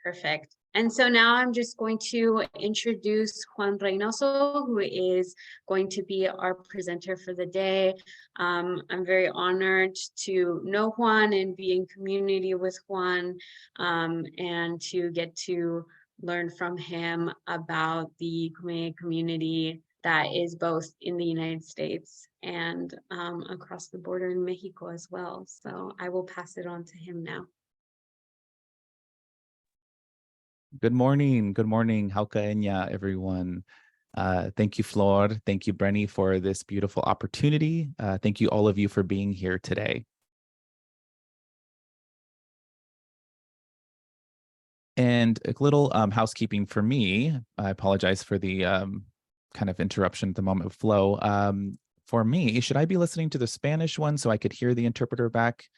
Perfect. And so now I'm just going to introduce Juan Reynoso, who is going to be our presenter for the day. I'm very honored to know Juan and be in community with Juan, and to get to learn from him about the Kumeyaay community that is both in the United States and across the border in Mexico as well. So I will pass it on to him now. Good morning. Good morning. Hauka everyone. Thank you, Flor. Thank you, Brenny, for this beautiful opportunity. Thank you, all of you, for being here today. And a little housekeeping for me. I apologize for the kind of interruption at the moment of flow. For me, should I be listening to the Spanish one so I could hear the interpreter back?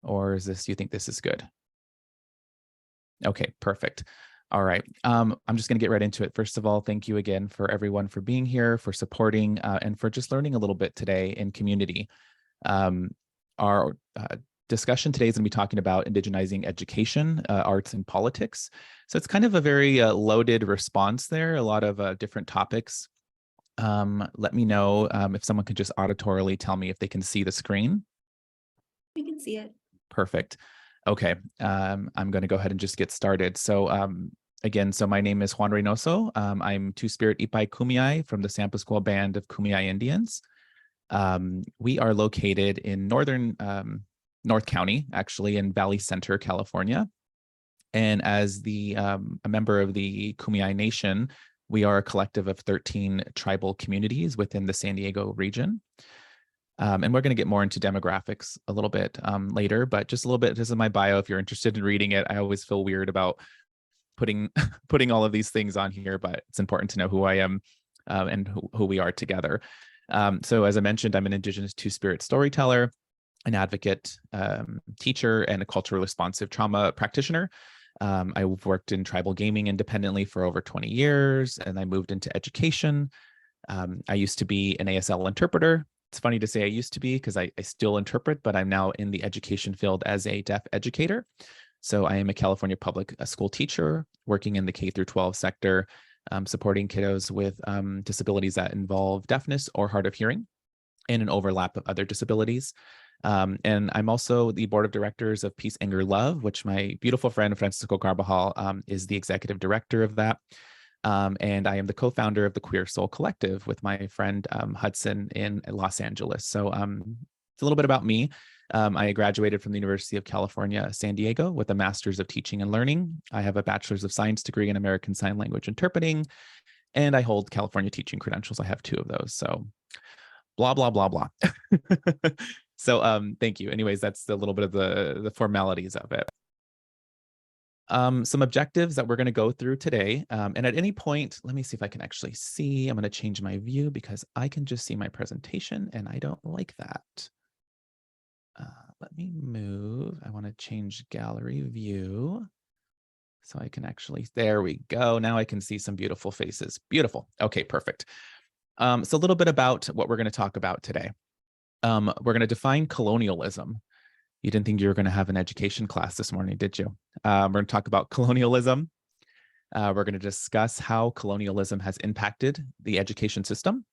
Or is this, you think this is good? Okay, perfect. All right. I'm just going to get right into it. First of all, thank you again for everyone for being here, for supporting, and for just learning a little bit today in community. Our discussion today is going to be talking about indigenizing education, arts, and politics. So it's kind of a very loaded response there, a lot of different topics. Let me know if someone could just auditorily tell me if they can see the screen. We can see it. Perfect. Okay, I'm going to go ahead and just get started. So again, so my name is Juan Reynoso. I'm Two-Spirit Ipai-Kumeyaay from the San Pasqual Band of Kumeyaay Indians. We are located in northern North County, actually in Valley Center, California. And as a member of the Kumeyaay Nation, we are a collective of 13 tribal communities within the San Diego region. And we're going to get more into demographics a little bit later, but just a little bit, this is my bio. If you're interested in reading it, I always feel weird about putting all of these things on here, but it's important to know who I am and who we are together. So as I mentioned, I'm an Indigenous Two-Spirit storyteller, an advocate, teacher, and a culturally responsive trauma practitioner. I've worked in tribal gaming independently for over 20 years, and I moved into education. I used to be an ASL interpreter. It's funny to say I used to be because I still interpret, but I'm now in the education field as a deaf educator. So I am a California public school teacher working in the K through 12 sector, supporting kiddos with disabilities that involve deafness or hard of hearing and an overlap of other disabilities. And I'm also the board of directors of Peace, Anger, Love, which my beautiful friend Francisco Carbajal is the executive director of that. And I am the co-founder of the Queer Soul Collective with my friend Hudson in Los Angeles. So it's a little bit about me. I graduated from the University of California, San Diego with a master's of teaching and learning. I have a bachelor's of science degree in American Sign Language interpreting, and I hold California teaching credentials. I have 2 of those. So blah, blah, blah, blah. So thank you. Anyways, that's a little bit of the formalities of it. Some objectives that we're going to go through today. And at any point, let me see if I can actually see. I'm going to change my view because I can just see my presentation and I don't like that. Let me move. I want to change gallery view so I can actually, there we go. Now I can see some beautiful faces. Beautiful. Okay, perfect. So a little bit about what we're going to talk about today. We're going to define colonialism. You didn't think you were going to have an education class this morning, did you? We're going to talk about colonialism. We're going to discuss how colonialism has impacted the education system,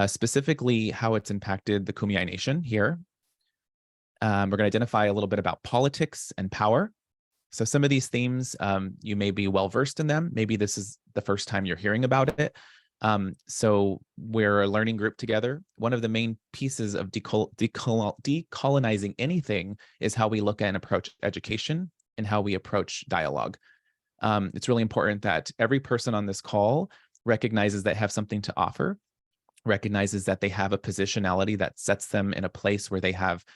specifically how it's impacted the Kumeyaay Nation here. We're going to identify a little bit about politics and power. So some of these themes, you may be well-versed in them. Maybe this is the first time you're hearing about it. So we're a learning group together. One of the main pieces of decolonizing anything is how we look at and approach education and how we approach dialogue. It's really important that every person on this call recognizes they have something to offer, recognizes that they have a positionality that sets them in a place where they have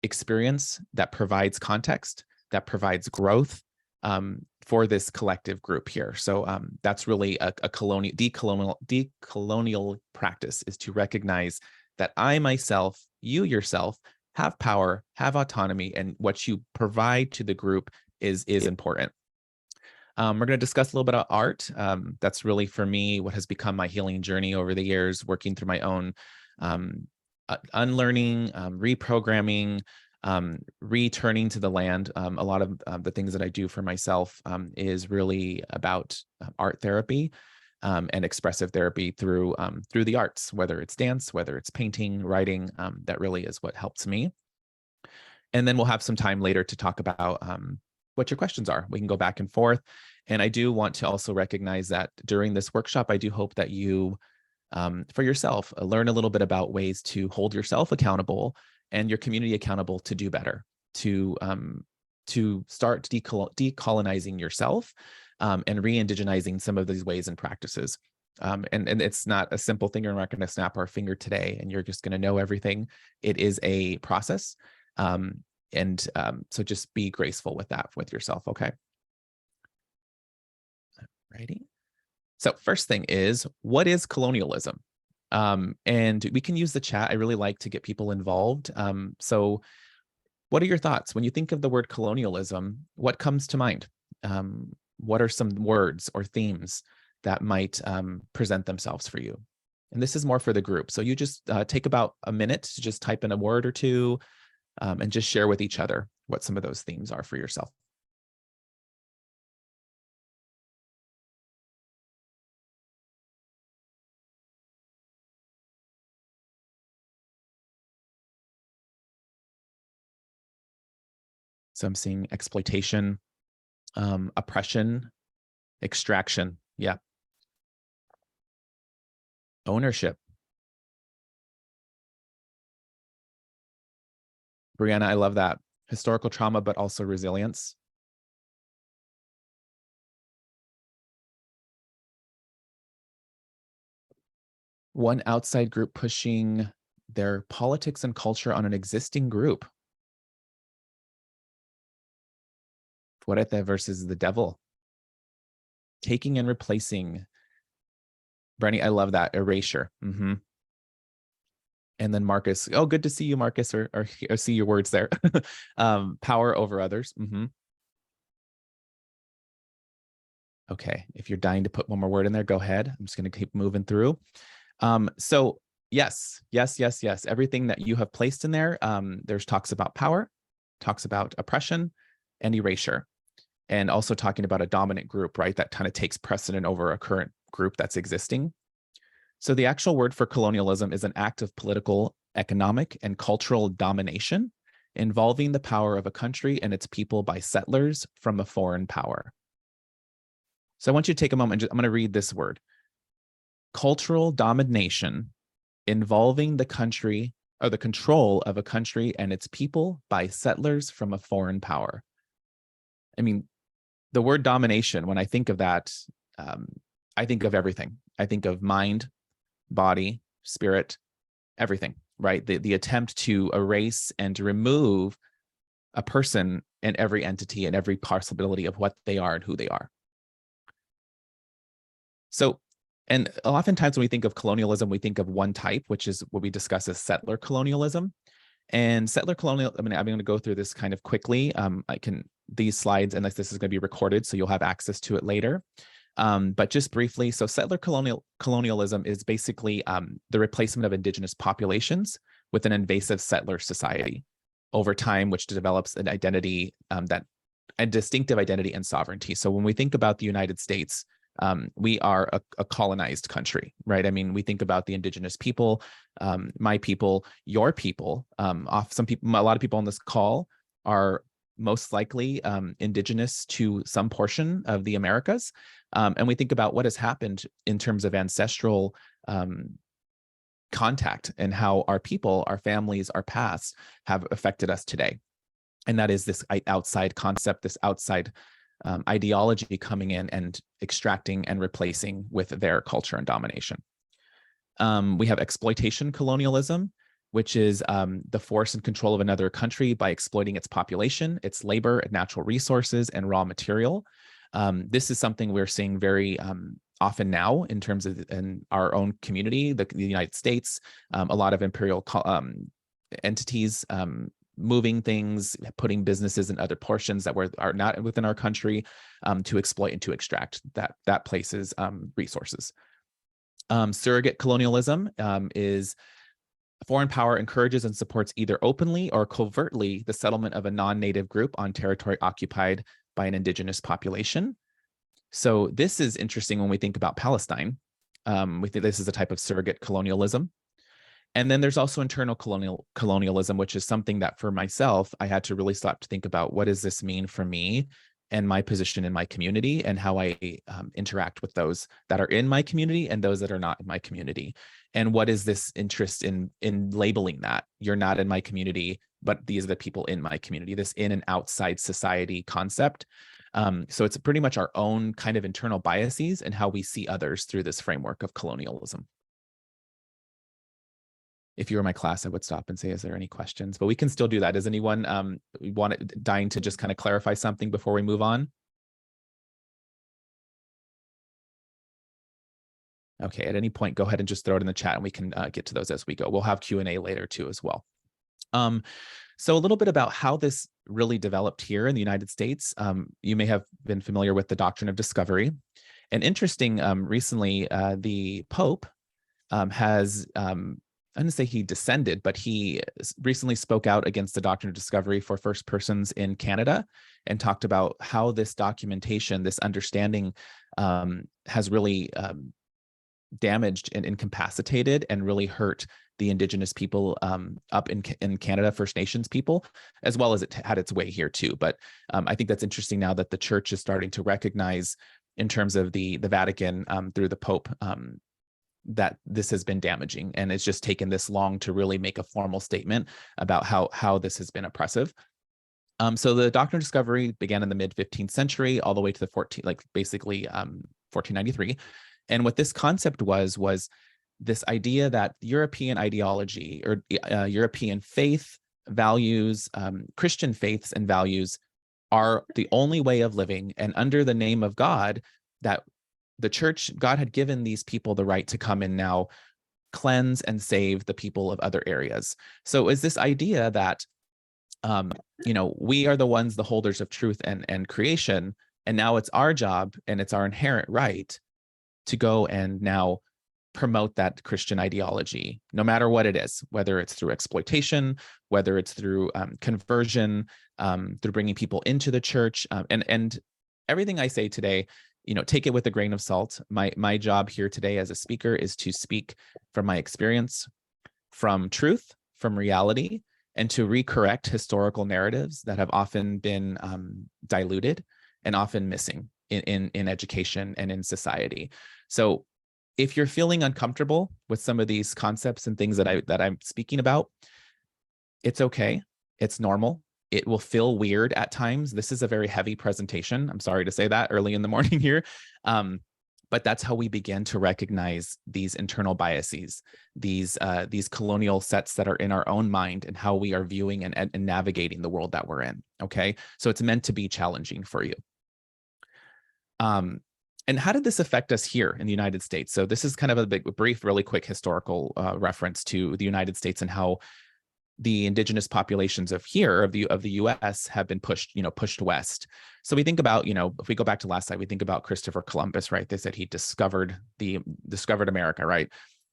experience that provides context, that provides growth, for this collective group here. So that's really a decolonial practice, is to recognize that I myself, you yourself, have power, have autonomy, and what you provide to the group is important. We're going to discuss a little bit about art. That's really, for me, what has become my healing journey over the years, working through my own unlearning, reprogramming, returning to the land. A lot of the things that I do for myself is really about art therapy and expressive therapy through the arts, whether it's dance, whether it's painting, writing. That really is what helps me. And then we'll have some time later to talk about what your questions are. We can go back and forth. And I do want to also recognize that during this workshop, I do hope that you, for yourself, learn a little bit about ways to hold yourself accountable and your community accountable to do better, to start decolonizing yourself and re-indigenizing some of these ways and practices. And it's not a simple thing. You're not going to snap our finger today and you're just going to know everything. It is a process. So just be graceful with that, with yourself. Okay. Alrighty. So first thing is, what is colonialism? And we can use the chat. I really like to get people involved. So what are your thoughts? When you think of the word colonialism, what comes to mind? What are some words or themes that might present themselves for you? And this is more for the group. So you just take about a minute to just type in a word or two and just share with each other what some of those themes are for yourself. So I'm seeing exploitation, oppression, extraction. Yeah. Ownership. Brianna, I love that. Historical trauma, but also resilience. One outside group pushing their politics and culture on an existing group. Fuerte versus the devil. Taking and replacing. Brenny, I love that. Erasure. And then Marcus. Oh, good to see you, Marcus, or see your words there. Power over others. Okay, if you're dying to put one more word in there, go ahead. I'm just going to keep moving through. So yes. Everything that you have placed in there, there's talks about power, talks about oppression and erasure, and also talking about a dominant group, right? That kind of takes precedent over a current group that's existing. So the actual word for colonialism is an act of political, economic, and cultural domination involving the power of a country and its people by settlers from a foreign power. So I want you to take a moment. I'm going to read this word. Cultural domination involving the country or the control of a country and its people by settlers from a foreign power. I mean, the word domination, when I think of that, I think of everything. I think of mind, body, spirit, everything, right? The attempt to erase and to remove a person and every entity and every possibility of what they are and who they are. So, and oftentimes when we think of colonialism, we think of one type, which is what we discuss as settler colonialism. And settler colonial, I'm going to go through this kind of quickly. These slides, and this is going to be recorded, so you'll have access to it later. But just briefly, so settler colonialism is basically the replacement of indigenous populations with an invasive settler society over time, which develops an identity, a distinctive identity and sovereignty. So when we think about the United States, we are a colonized country, right? I mean, we think about the indigenous people, my people, your people. A lot of people on this call are most likely indigenous to some portion of the Americas. And we think about what has happened in terms of ancestral contact and how our people, our families, our past have affected us today. And that is this outside concept, this outside ideology coming in and extracting and replacing with their culture and domination. We have exploitation colonialism, which is the force and control of another country by exploiting its population, its labor, natural resources, and raw material. This is something we're seeing very often now in terms of in our own community, the United States, a lot of imperial entities moving things, putting businesses in other portions that are not within our country to exploit and to extract that place's resources. Surrogate colonialism is Foreign power encourages and supports either openly or covertly the settlement of a non-native group on territory occupied by an indigenous population. So this is interesting when we think about Palestine. We think this is a type of surrogate colonialism. And then there's also internal colonialism, which is something that for myself, I had to really stop to think about, what does this mean for me and my position in my community, and how I interact with those that are in my community and those that are not in my community. And what is this interest in labeling that you're not in my community, but these are the people in my community, this in and outside society concept. So it's pretty much our own kind of internal biases and how we see others through this framework of colonialism. If you were my class, I would stop and say, is there any questions? But we can still do that. Is anyone dying to just kind of clarify something before we move on? Okay, at any point, go ahead and just throw it in the chat and we can get to those as we go. We'll have Q&A later too as well. So a little bit about how this really developed here in the United States. You may have been familiar with the doctrine of discovery. And interesting, recently, the Pope has, I didn't say he descended, but he recently spoke out against the doctrine of discovery for first persons in Canada and talked about how this documentation, this understanding has really damaged and incapacitated and really hurt the Indigenous people up in Canada, First Nations people, as well as it had its way here too. But I think that's interesting now that the church is starting to recognize, in terms of the Vatican through the Pope, that this has been damaging, and it's just taken this long to really make a formal statement about how this has been oppressive. So the doctrine of discovery began in the mid 15th century, all the way to the 1493. And what this concept was this idea that European ideology or European faith, values, Christian faiths and values are the only way of living, and under the name of God, that the church, God had given these people the right to come and now cleanse and save the people of other areas. So is this idea that, we are the ones, the holders of truth and creation, and now it's our job and it's our inherent right to go and now promote that Christian ideology, no matter what it is, whether it's through exploitation, whether it's through conversion, through bringing people into the church, and everything I say today, take it with a grain of salt. My job here today as a speaker is to speak from my experience, from truth, from reality, and to recorrect historical narratives that have often been diluted and often missing in education and in society. So if you're feeling uncomfortable with some of these concepts and things that I'm speaking about, it's okay. It's normal. It will feel weird at times. This is a very heavy presentation. I'm sorry to say that early in the morning here. But that's how we begin to recognize these internal biases, these colonial sets that are in our own mind, and how we are viewing and navigating the world that we're in. Okay, so it's meant to be challenging for you. And how did this affect us here in the United States? So this is kind of a brief, really quick historical reference to the United States and how the indigenous populations of the U.S. have been pushed west. So we think about, if we go back to last slide, we think about Christopher Columbus, right? They said he discovered America, right?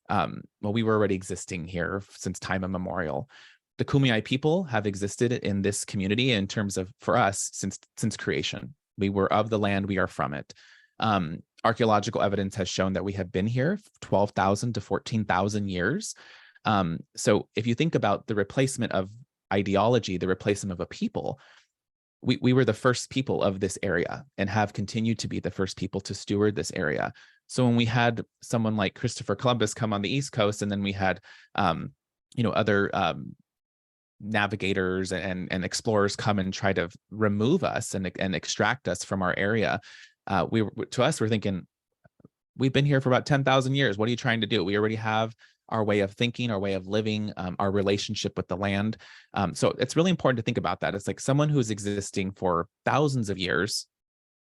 Well, we were already existing here since time immemorial. The Kumeyaay people have existed in this community in terms of, for us, since creation. We were of the land, we are from it. Archaeological evidence has shown that we have been here 12,000 to 14,000 years. So if you think about the replacement of ideology, the replacement of a people, we were the first people of this area and have continued to be the first people to steward this area. So when we had someone like Christopher Columbus come on the East Coast, and then we had, other navigators and explorers come and try to remove us and extract us from our area, we're thinking, we've been here for about 10,000 years. What are you trying to do? We already have our way of thinking, our way of living, our relationship with the land. So it's really important to think about that. It's like someone who's existing for thousands of years,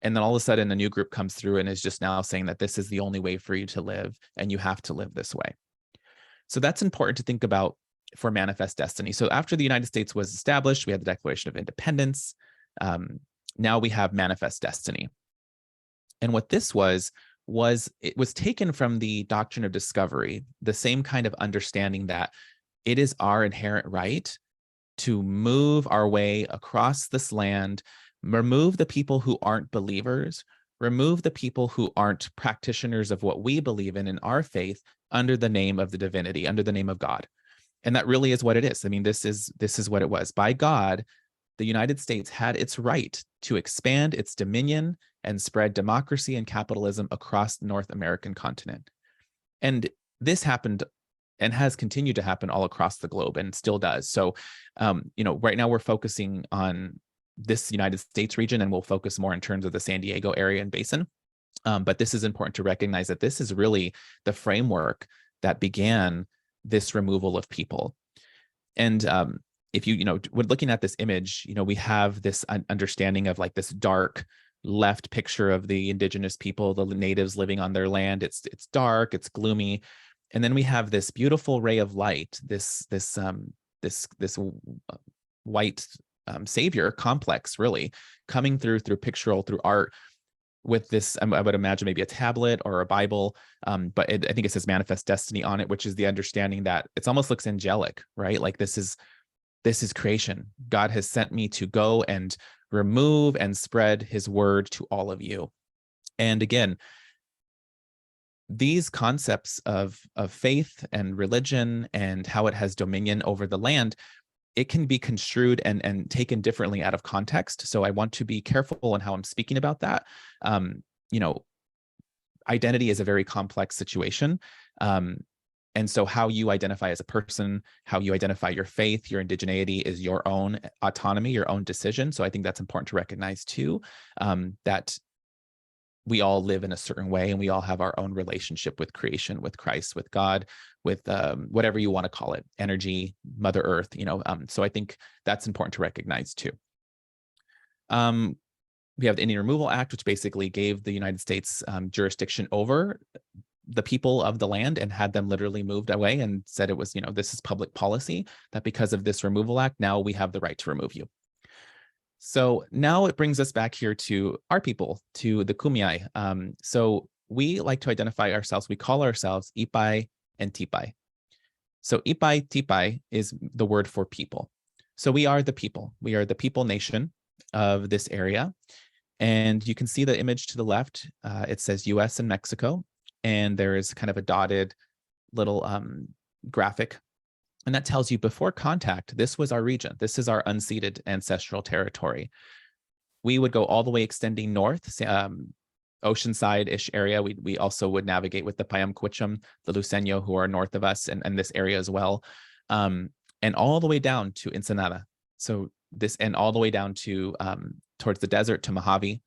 and then all of a sudden a new group comes through and is just now saying that this is the only way for you to live, and you have to live this way. So that's important to think about for manifest destiny. So after the United States was established, we had the Declaration of Independence. Now we have manifest destiny. And what this was it was taken from the doctrine of discovery, the same kind of understanding that it is our inherent right to move our way across this land, remove the people who aren't believers, remove the people who aren't practitioners of what we believe in our faith, under the name of the divinity, under the name of God. And that really is what it is. I mean, this is what it was. By God, the United States had its right to expand its dominion and spread democracy and capitalism across the North American continent. And this happened and has continued to happen all across the globe and still does. So, right now we're focusing on this United States region, and we'll focus more in terms of the San Diego area and basin. But this is important to recognize that this is really the framework that began this removal of people. And if when looking at this image, we have this understanding of like this dark left picture of the indigenous people, the natives living on their land. It's dark, it's gloomy. And then we have this beautiful ray of light, this white savior complex, really coming through pictorial, through art, with this, I would imagine maybe a tablet or a Bible, but I think it says manifest destiny on it, which is the understanding that it almost looks angelic, right? Like this is creation. God has sent me to go and remove and spread his word to all of you. And again, these concepts of faith and religion and how it has dominion over the land, it can be construed and taken differently out of context. So I want to be careful in how I'm speaking about that. Identity is a very complex situation. And so how you identify as a person, how you identify your faith, your indigeneity is your own autonomy, your own decision. So I think that's important to recognize too, that we all live in a certain way and we all have our own relationship with creation, with Christ, with God, with whatever you want to call it, energy, Mother Earth, so I think that's important to recognize too. We have the Indian Removal Act, which basically gave the United States jurisdiction over the people of the land and had them literally moved away, and said it was, this is public policy, that because of this removal act, now we have the right to remove you. So now it brings us back here to our people, to the Kumeyaay. So we like to identify ourselves. We call ourselves Ipai and Tipai. So Ipai, Tipai is the word for people. So we are the people. We are the people nation of this area. And you can see the image to the left. It says US and Mexico. And there is kind of a dotted little graphic. And that tells you before contact, this was our region. This is our unceded ancestral territory. We would go all the way extending north, oceanside-ish area. We also would navigate with the Payam-Quecham, the Luceño, who are north of us, and this area as well. And all the way down to Ensenada. So this, and all the way down to towards the desert to Mojave.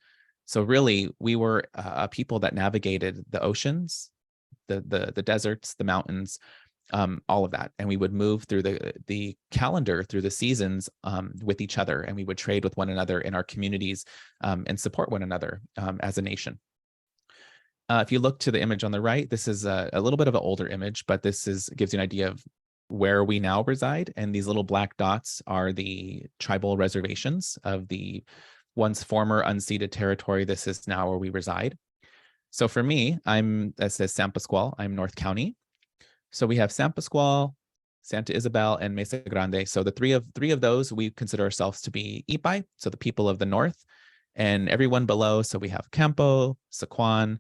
So really, we were a people that navigated the oceans, the deserts, the mountains, all of that. And we would move through the calendar, through the seasons with each other, and we would trade with one another in our communities and support one another as a nation. If you look to the image on the right, this is a little bit of an older image, but this gives you an idea of where we now reside. And these little black dots are the tribal reservations of the once former unceded territory. This is now where we reside. So for me, that says San Pasqual, I'm North County. So we have San Pasqual, Santa Isabel, and Mesa Grande. So the three of those, we consider ourselves to be Ipai, so the people of the north, and everyone below. So we have Campo, Saquon,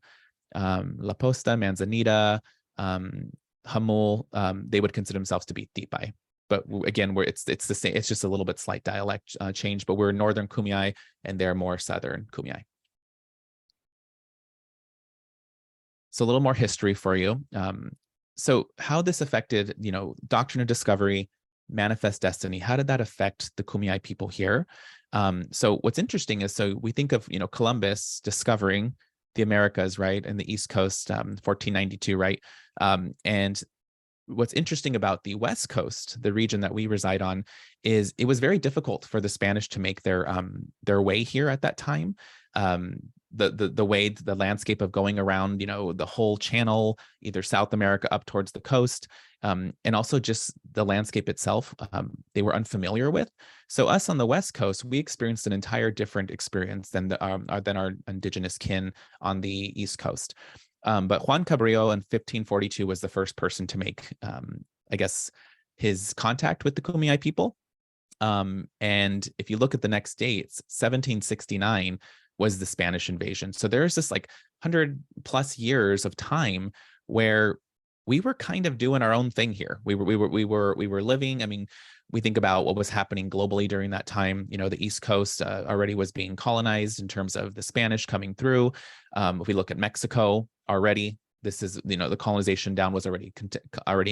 La Posta, Manzanita, Hamul. They would consider themselves to be Tipai. But again, it's the same. It's just a little bit slight dialect change. But we're northern Kumeyaay, and they're more southern Kumeyaay. So a little more history for you. So how this affected, doctrine of discovery, manifest destiny, how did that affect the Kumeyaay people here? So what's interesting is, so we think of, Columbus discovering the Americas, right? And the East Coast, 1492, right? And what's interesting about the West Coast, the region that we reside on, is it was very difficult for the Spanish to make their way here at that time. The way, the landscape of going around, the whole channel, either South America up towards the coast, and also just the landscape itself, they were unfamiliar with. So us on the West Coast, we experienced an entire different experience than our indigenous kin on the East Coast. But Juan Cabrillo in 1542 was the first person to make, his contact with the Kumeyaay people. And if you look at the next dates, 1769 was the Spanish invasion. So there's this like 100+ years of time where we were kind of doing our own thing here. We were living. I mean, we think about what was happening globally during that time. You know, the East Coast already was being colonized in terms of the Spanish coming through. If we look at Mexico already, this is, you know, the colonization down was already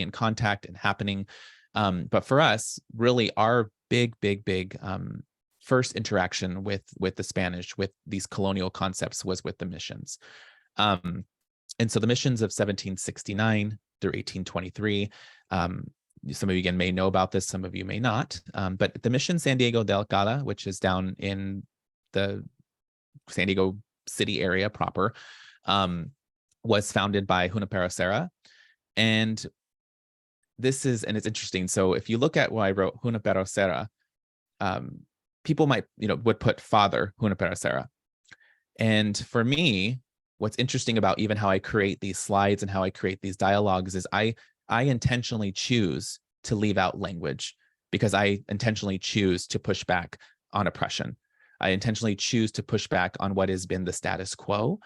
in contact and happening. But for us, really, our big first interaction with the Spanish, with these colonial concepts, was with the missions. And so the missions of 1769 through 1823, some of you again may know about this, some of you may not, but the mission San Diego del Gala, which is down in the San Diego city area proper, was founded by Junipero Serra. And this is, and it's interesting. So if you look at what I wrote, Junipero Serra, people might, would put Father Junipero Serra. And for me, what's interesting about even how I create these slides and how I create these dialogues is I intentionally choose to leave out language, because I intentionally choose to push back on oppression. I intentionally choose to push back on what has been the status quo.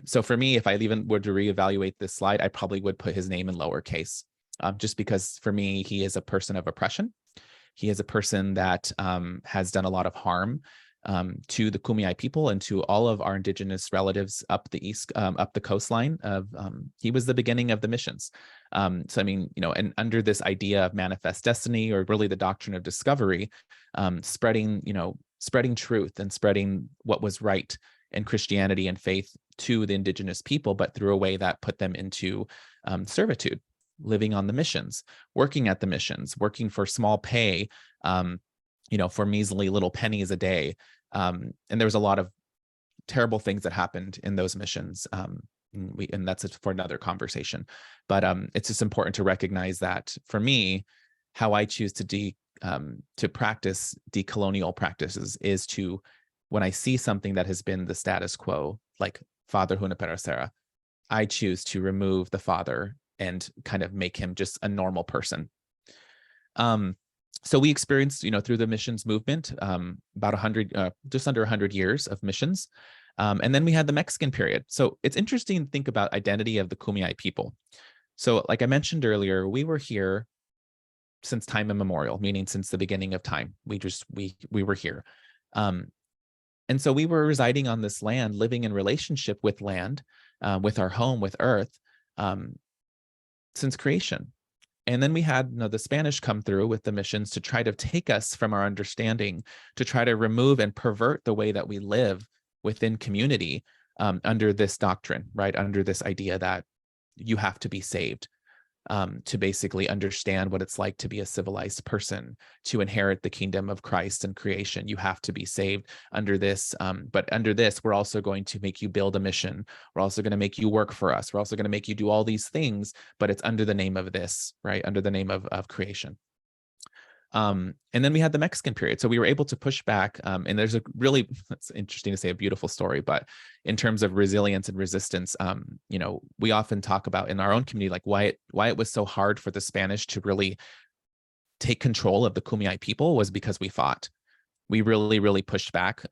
So for me, if I even were to reevaluate this slide, I probably would put his name in lowercase, just because for me, he is a person of oppression. He is a person that has done a lot of harm to the Kumeyaay people and to all of our indigenous relatives up the east, up the coastline of, he was the beginning of the missions. So, I mean, and under this idea of manifest destiny, or really the doctrine of discovery, spreading truth and spreading what was right in Christianity and faith to the indigenous people, but through a way that put them into servitude, living on the missions, working at the missions, working for small pay, for measly little pennies a day. And there was a lot of terrible things that happened in those missions. And that's for another conversation. But it's just important to recognize that for me, how I choose to practice decolonial practices is to, when I see something that has been the status quo, like Father Junipero Serra, I choose to remove the father and kind of make him just a normal person. So we experienced, through the missions movement, about 100, just under 100 years of missions. And then we had the Mexican period. So it's interesting to think about identity of the Kumeyaay people. So like I mentioned earlier, we were here since time immemorial, meaning since the beginning of time. We were here. And so we were residing on this land, living in relationship with land, with our home, with earth, since creation. And then we had the Spanish come through with the missions to try to take us from our understanding, to try to remove and pervert the way that we live within community, under this doctrine, right? Under this idea that you have to be saved, to basically understand what it's like to be a civilized person, to inherit the kingdom of Christ and creation. You have to be saved under this. But under this, we're also going to make you build a mission. We're also going to make you work for us. We're also going to make you do all these things, but it's under the name of this, right? Under the name of creation. And then we had the Mexican period. So we were able to push back. And there's it's interesting to say, a beautiful story, but in terms of resilience and resistance, we often talk about in our own community, like why it was so hard for the Spanish to really take control of the Kumeyaay people was because we fought. We really pushed back.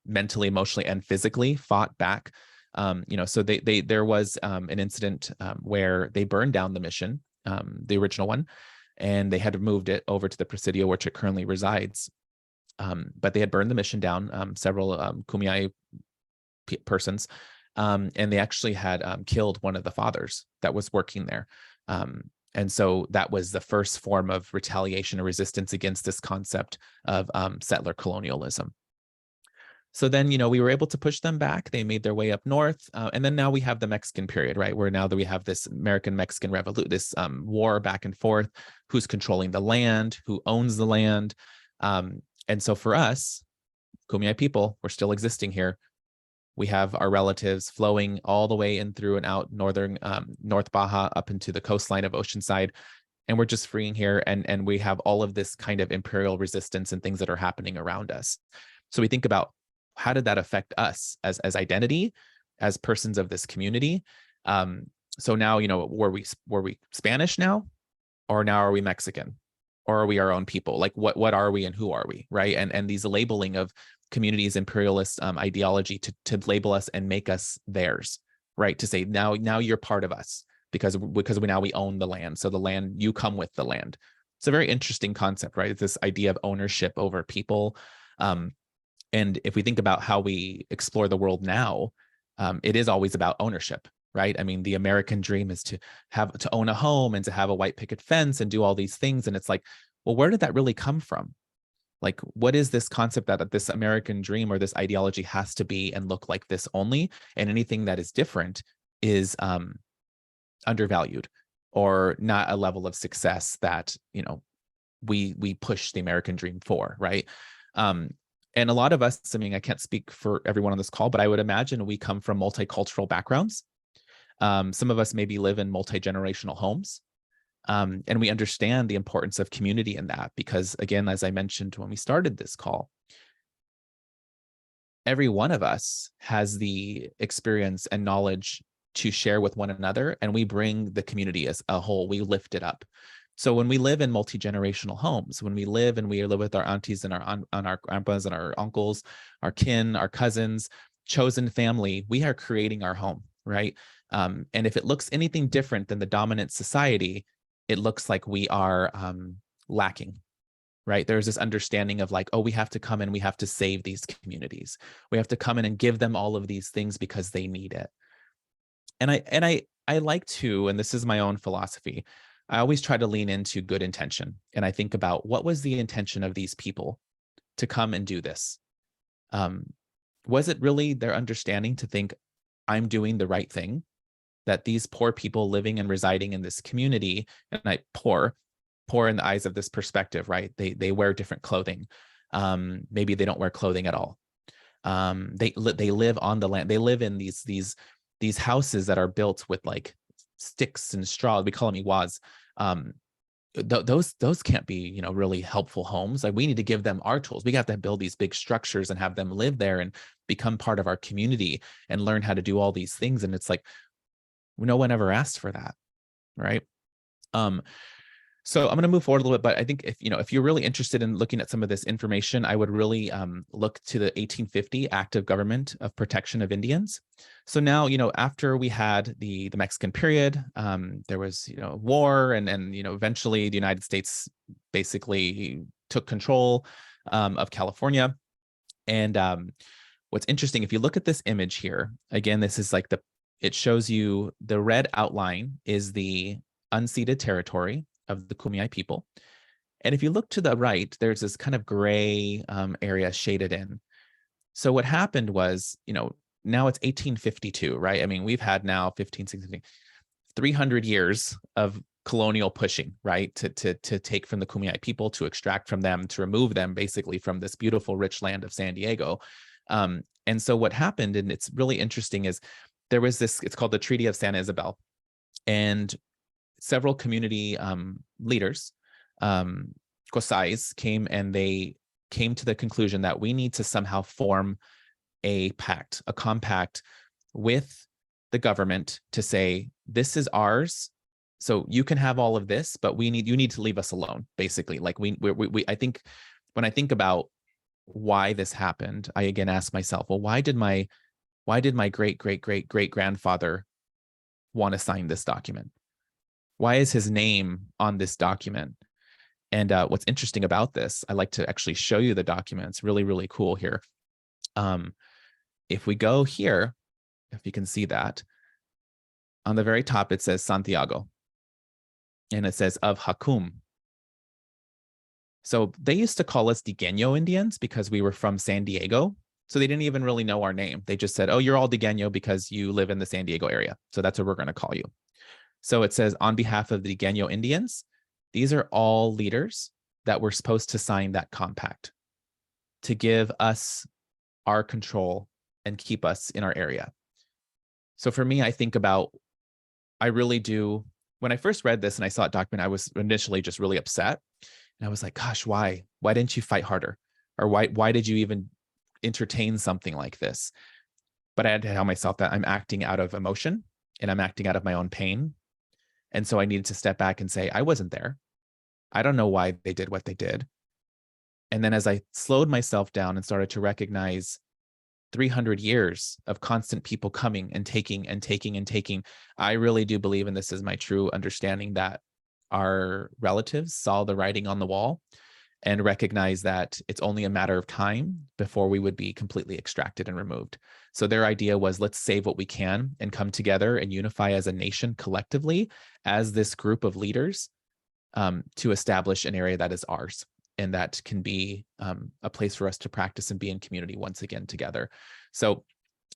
Mentally, emotionally, and physically fought back. So there was an incident where they burned down the mission, the original one, and they had moved it over to the Presidio, which it currently resides. But they had burned the mission down, several Kumeyaay persons, and they actually had killed one of the fathers that was working there. And so that was the first form of retaliation or resistance against this concept of settler colonialism. So then, we were able to push them back. They made their way up north. And then now we have the Mexican period, right? Where now that we have this American-Mexican revolution, this war back and forth, who's controlling the land, who owns the land. And so for us, Kumeyaay people, we're still existing here. We have our relatives flowing all the way in through and out northern, North Baja up into the coastline of Oceanside. And we're just freeing here. And we have all of this kind of imperial resistance and things that are happening around us. So we think about, how did that affect us as identity, as persons of this community? So now, were we Spanish now? or now are we Mexican, or are we our own people? Like what are we and who are we, right? And these labeling of communities, imperialist ideology to label us and make us theirs, right? To say now you're part of us because we own the land. So the land, you come with the land. It's a very interesting concept, right? It's this idea of ownership over people. And if we think about how we explore the world now, it is always about ownership, right? I mean, the American dream is to own a home and to have a white picket fence and do all these things. And it's like, well, where did that really come from? Like, what is this concept that this American dream or this ideology has to be and look like this only? And anything that is different is undervalued or not a level of success that, you know, we push the American dream for, right? And a lot of us, I mean, I can't speak for everyone on this call, but I would imagine we come from multicultural backgrounds. Some of us maybe live in multi-generational homes. And we understand the importance of community in that because, again, as I mentioned when we started this call, every one of us has the experience and knowledge to share with one another, and we bring the community as a whole. We lift it up. So when we live in multi-generational homes, when we live with our aunties and our grandpas and our uncles, our kin, our cousins, chosen family, we are creating our home, right? And if it looks anything different than the dominant society, it looks like we are lacking, right? There's this understanding of like, oh, we have to come in, we have to save these communities. We have to come in and give them all of these things because they need it. And I like to, and this is my own philosophy, I always try to lean into good intention. And I think about what was the intention of these people to come and do this? Was it really their understanding to think I'm doing the right thing? That these poor people living and residing in this community, and poor in the eyes of this perspective, right? They wear different clothing. Maybe they don't wear clothing at all. They live on the land. They live in these houses that are built with like sticks and straw. We call them iwas. Those can't be, you know, really helpful homes. Like we need to give them our tools. We have to build these big structures and have them live there and become part of our community and learn how to do all these things. And it's like, no one ever asked for that, right? So I'm going to move forward a little bit, but I think if you're really interested in looking at some of this information, I would really look to the 1850 Act of Government of Protection of Indians. So now, you know, after we had the Mexican period, there was, you know, war, and you know, eventually the United States basically took control of California. And what's interesting, if you look at this image here, again, this is like it shows you the red outline is the unceded territory of the Kumeyaay people. And if you look to the right, there's this kind of gray area shaded in. So what happened was, you know, now it's 1852, right? I mean, we've had now 300 years of colonial pushing, right? To take from the Kumeyaay people, to extract from them, to remove them basically from this beautiful, rich land of San Diego. And so what happened, and it's really interesting, is there was this, it's called the Treaty of San Isabel. And several community leaders, Kosais, came, and they came to the conclusion that we need to somehow form a pact, a compact with the government to say, this is ours. So you can have all of this, but you need to leave us alone, basically. Like I think when I think about why this happened, I again ask myself, well, why did my great grandfather want to sign this document? Why is his name on this document? And what's interesting about this, I like to actually show you the document. It's really, really cool here. If we go here, if you can see that, on the very top, it says Santiago. And it says of Hakum. So they used to call us Digueño Indians because we were from San Diego. So they didn't even really know our name. They just said, oh, you're all Digueño because you live in the San Diego area. So that's what we're going to call you. So it says, on behalf of the Digueño Indians, these are all leaders that were supposed to sign that compact to give us our control and keep us in our area. So for me, I think about, I really do, when I first read this and I saw it document, I was initially just really upset. And I was like, gosh, why? Why didn't you fight harder? Or why did you even entertain something like this? But I had to tell myself that I'm acting out of emotion and I'm acting out of my own pain. And so I needed to step back and say, I wasn't there. I don't know why they did what they did. And then as I slowed myself down and started to recognize 300 years of constant people coming and taking and taking and taking, I really do believe, and this is my true understanding, that our relatives saw the writing on the wall and recognized that it's only a matter of time before we would be completely extracted and removed. So their idea was, let's save what we can and come together and unify as a nation collectively as this group of leaders to establish an area that is ours and that can be a place for us to practice and be in community once again together. So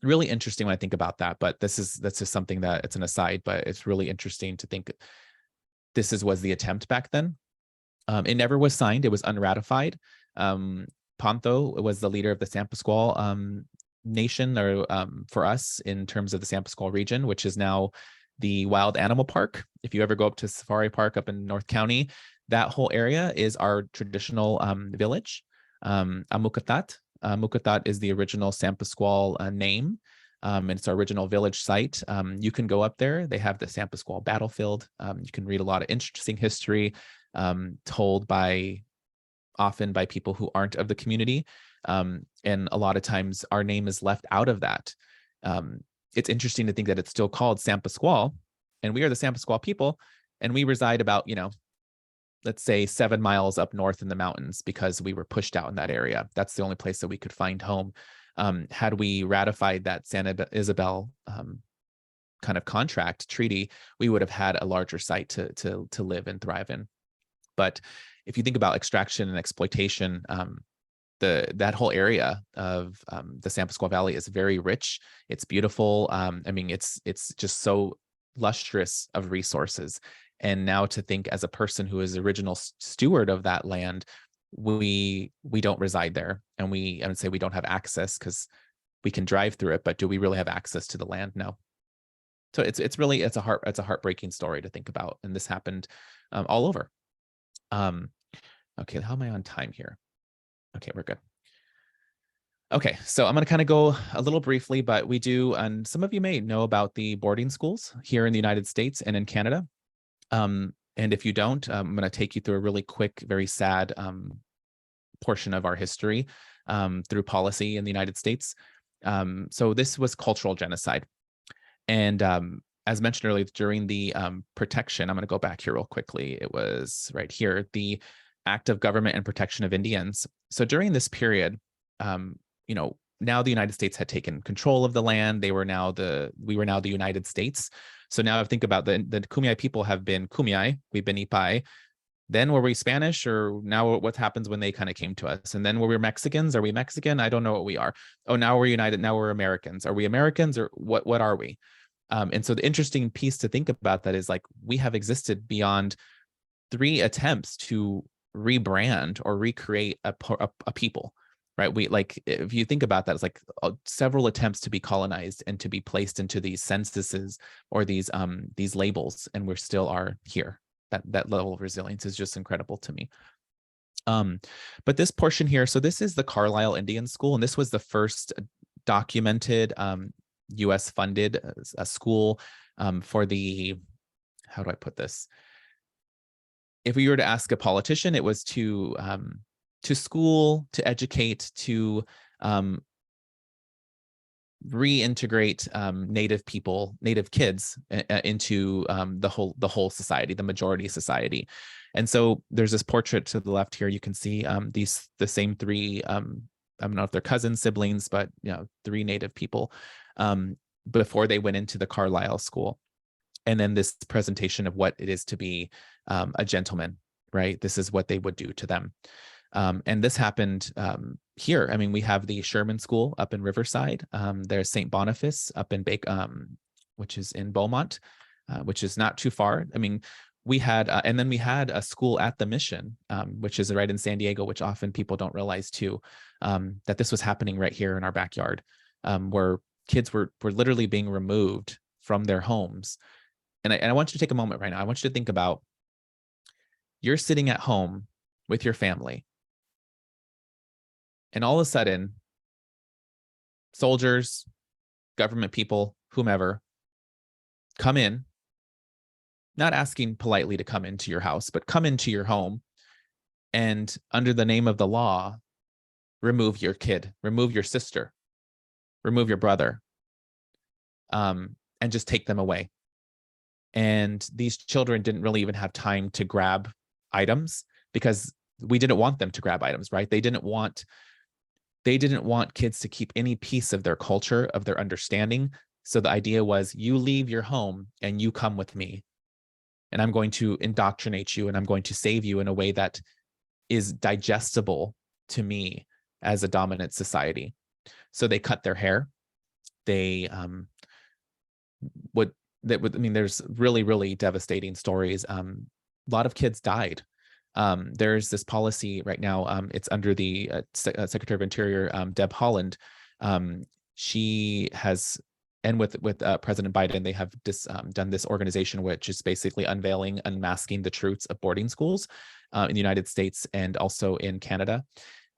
really interesting when I think about that, but that's just something that it's an aside, but it's really interesting to think was the attempt back then. It never was signed. It was unratified. Ponto was the leader of the San Pasqual nation, or for us in terms of the San Pasqual region, which is now the Wild Animal Park. If you ever go up to Safari Park up in North County, that whole area is our traditional village. Amukatat. Mukatat is the original San Pasqual name. And it's our original village site. You can go up there. They have the San Pasqual battlefield. You can read a lot of interesting history told often by people who aren't of the community. And a lot of times our name is left out of that. It's interesting to think that it's still called San Pasqual, and we are the San Pasqual people, and we reside about, let's say 7 miles up north in the mountains because we were pushed out in that area. That's the only place that we could find home. Had we ratified that San Isabel kind of contract treaty, we would have had a larger site to live and thrive in. But if you think about extraction and exploitation, that whole area of the San Pasqual Valley is very rich. It's beautiful. It's just so lustrous of resources. And now to think, as a person who is the original steward of that land, we don't reside there, and I would say we don't have access, because we can drive through it, but do we really have access to the land? No. So it's a heartbreaking story to think about, and this happened all over. Okay, how am I on time here? Okay, we're good. Okay, so I'm going to kind of go a little briefly, but we do, and some of you may know about the boarding schools here in the United States and in Canada. And if you don't, I'm going to take you through a really quick, very sad portion of our history through policy in the United States. So this was cultural genocide. And as mentioned earlier, during the protection, I'm going to go back here real quickly. It was right here, the Act of Government and Protection of Indians. So during this period, now the United States had taken control of the land. We were now the United States. So now I think about the Kumeyaay people have been Kumeyaay, we've been Ipai. Then were we Spanish, or now what happens when they kind of came to us? And then were we Mexicans? Are we Mexican? I don't know what we are. Oh, now we're united. Now we're Americans. Are we Americans, or what are we? And so the interesting piece to think about that is, like, we have existed beyond 3 attempts to rebrand or recreate a people, right? If you think about that, it's like several attempts to be colonized and to be placed into these censuses or these labels, and we still are here. That level of resilience is just incredible to me. But this portion here, so this is the Carlisle Indian School, and this was the first documented U.S. funded a school for the, how do I put this? If we were to ask a politician, it was to school, to educate, to reintegrate Native people, Native kids into the whole society, the majority society. And so there's this portrait to the left here. You can see the same 3. I don't know if they're cousins, siblings, but 3 Native people before they went into the Carlisle school. And then this presentation of what it is to be a gentleman, right? This is what they would do to them. And this happened here. I mean, we have the Sherman School up in Riverside. There's St. Boniface up in which is in Beaumont, which is not too far. I mean, we had, and then we had a school at the Mission, which is right in San Diego, which often people don't realize too, that this was happening right here in our backyard, where kids were literally being removed from their homes. And I want you to take a moment right now. I want you to think about, you're sitting at home with your family, and all of a sudden, soldiers, government people, whomever, come in, not asking politely to come into your house, but come into your home and under the name of the law, remove your kid, remove your sister, remove your brother, and just take them away. And these children didn't really even have time to grab items because we didn't want them to grab items, right? They didn't want kids to keep any piece of their culture, of their understanding. So the idea was, you leave your home and you come with me, and I'm going to indoctrinate you and I'm going to save you in a way that is digestible to me as a dominant society. So they cut their hair. They there's really, really devastating stories. A lot of kids died. There's this policy right now. It's under the Secretary of Interior, Deb Haaland. She has, and with President Biden, they have done this organization, which is basically unmasking the truths of boarding schools in the United States and also in Canada.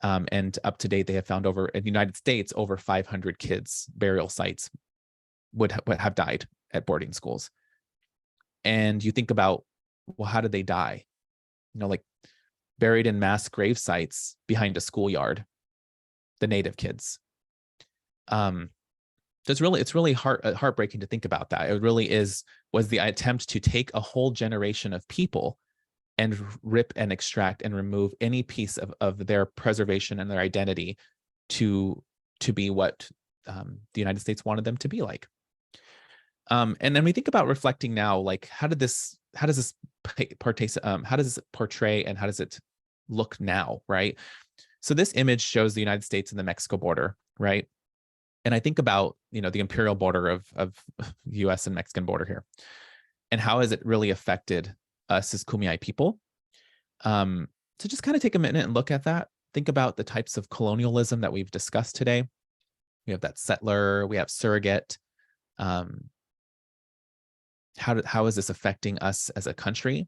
And up to date, they have found in the United States, over 500 kids' burial sites would have died at boarding schools. And you think about, well, how did they die? Like buried in mass grave sites behind a schoolyard, the Native kids. So it's really heartbreaking to think about that. It really was the attempt to take a whole generation of people and rip and extract and remove any piece of their preservation and their identity to be what the United States wanted them to be like. And then we think about reflecting now, like how does this portray and how does it look now, right? So this image shows the United States and the Mexico border, right? And I think about, the imperial border of US and Mexican border here, and how has it really affected us as Kumeyaay people? So just kind of take a minute and look at that. Think about the types of colonialism that we've discussed today. We have that settler, we have surrogate. How is this affecting us as a country?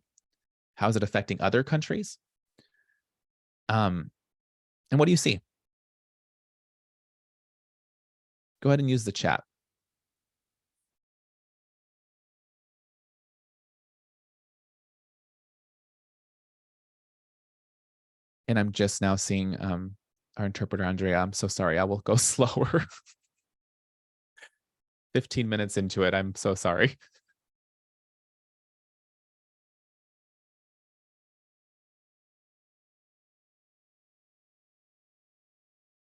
How is it affecting other countries? And what do you see? Go ahead and use the chat. And I'm just now seeing our interpreter, Andrea. I'm so sorry. I will go slower. 15 minutes into it. I'm so sorry.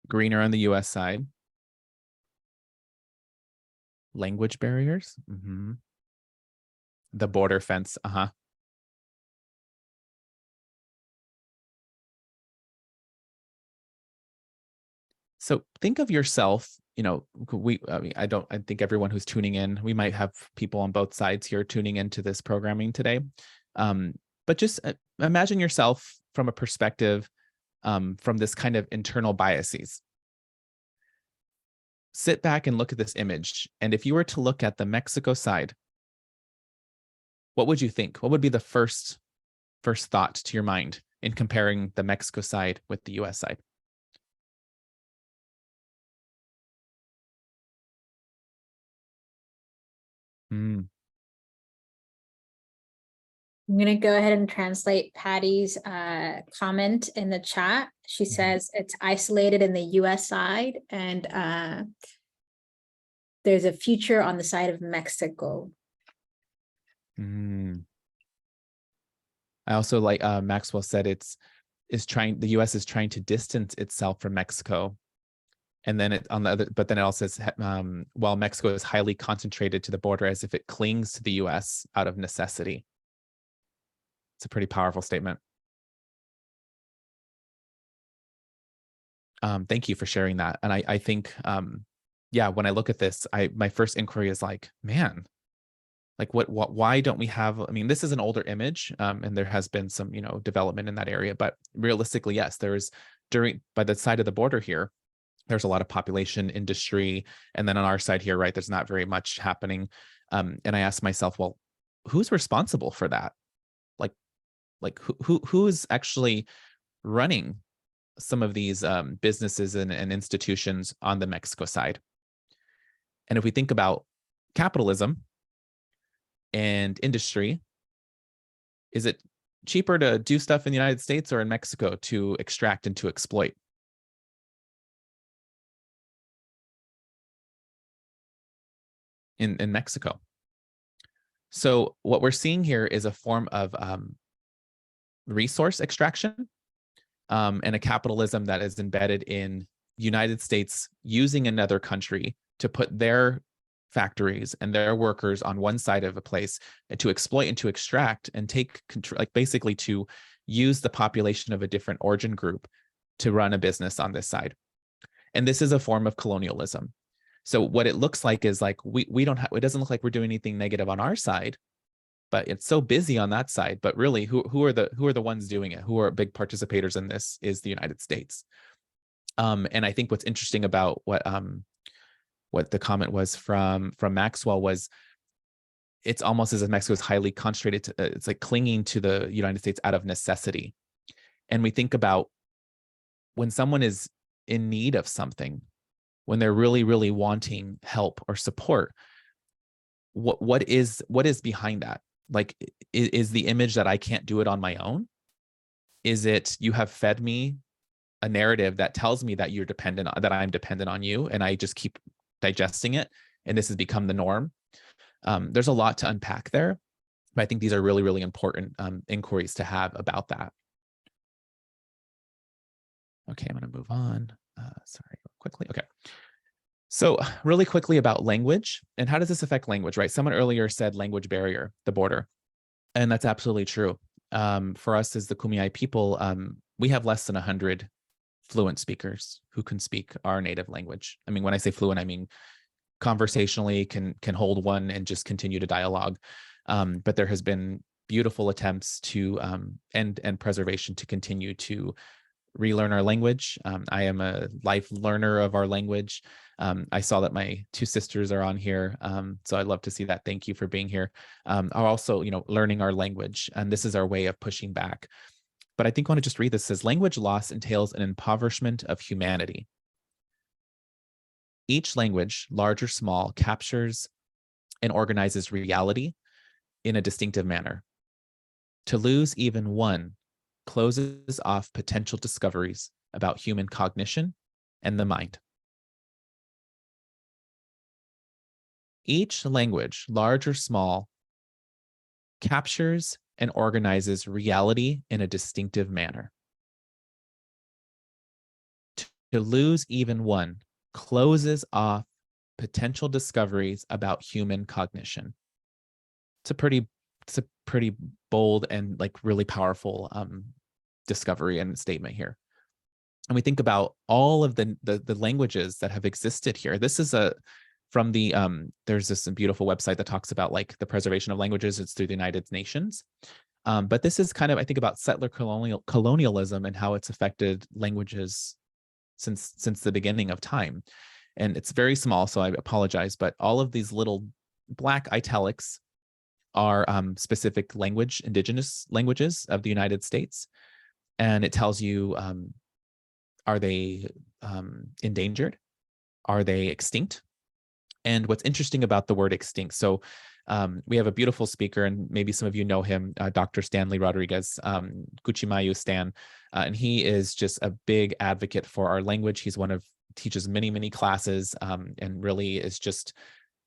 Greener on the US side. Language barriers. Mm-hmm. The border fence. Uh-huh. So think of yourself, I think everyone who's tuning in, we might have people on both sides here tuning into this programming today. But just imagine yourself from a perspective from this kind of internal biases. Sit back and look at this image. And if you were to look at the Mexico side, what would you think? What would be the first thought to your mind in comparing the Mexico side with the US side? I'm going to go ahead and translate Patty's comment in the chat. She says it's isolated in the US side, and there's a future on the side of Mexico. I also like Maxwell said the US is trying to distance itself from Mexico. And then but then it also says, while Mexico is highly concentrated to the border as if it clings to the US out of necessity. It's a pretty powerful statement. Thank you for sharing that. And I think, when I look at this, my first inquiry is like, man, like why don't we have, this is an older image, and there has been some, development in that area, but realistically, yes, by the side of the border here, there's a lot of population, industry, and then on our side here, right, there's not very much happening. And I asked myself, well, who's responsible for that? Like who is actually running some of these businesses and institutions on the Mexico side? And if we think about capitalism and industry, Is it cheaper to do stuff in the United States or in Mexico to extract and to exploit? In Mexico. So what we're seeing here is a form of resource extraction and a capitalism that is embedded in United States using another country to put their factories and their workers on one side of a place and to exploit and to extract and take control, like basically to use the population of a different origin group to run a business on this side. And this is a form of colonialism. So what it looks like is like we don't have, it doesn't look like we're doing anything negative on our side, but it's so busy on that side. But really, who are the ones doing it? Who are big participators in this is the United States. And I think what's interesting about what the comment was from Maxwell was, it's almost as if Mexico is highly concentrated to, it's like clinging to the United States out of necessity. And we think about when someone is in need of something, when they're really, really wanting help or support, what is behind that? Like, is the image that I can't do it on my own? Is it you have fed me a narrative that tells me that you're dependent, that I'm dependent on you, and I just keep digesting it, and this has become the norm? There's a lot to unpack there, but I think these are really, really important inquiries to have about that. Okay, I'm going to move on. Sorry, quickly. Okay. So really quickly about language and how does this affect language, right? Someone earlier said language barrier, the border, and that's absolutely true. For us as the Kumeyaay people, we have less than 100 fluent speakers who can speak our native language. I mean, when I say fluent, I mean conversationally can hold one and just continue to dialogue. But there has been beautiful attempts to and preservation to continue to relearn our language. I am a life learner of our language. I saw that my two sisters are on here, so I'd love to see that. Thank you for being here. Are also, learning our language, and this is our way of pushing back. But I think I want to just read this. It says, language loss entails an impoverishment of humanity. Each language, large or small, captures and organizes reality in a distinctive manner. To lose even one closes off potential discoveries about human cognition and the mind. Each language, large or small, captures and organizes reality in a distinctive manner. To lose even one closes off potential discoveries about human cognition. It's a pretty bold and like really powerful discovery and statement here. And we think about all of the languages that have existed here. This is from the there's this beautiful website that talks about like the preservation of languages. It's through the United Nations. But this is kind of, I think, about settler colonialism and how it's affected languages since the beginning of time. And it's very small, so I apologize, but all of these little black italics are specific language, indigenous languages of the United States. And it tells you, are they endangered? Are they extinct? And what's interesting about the word extinct, so we have a beautiful speaker, and maybe some of you know him, Dr. Stanley Rodriguez, Kuchimayu Stan, and he is just a big advocate for our language. He's teaches many, many classes, and really is just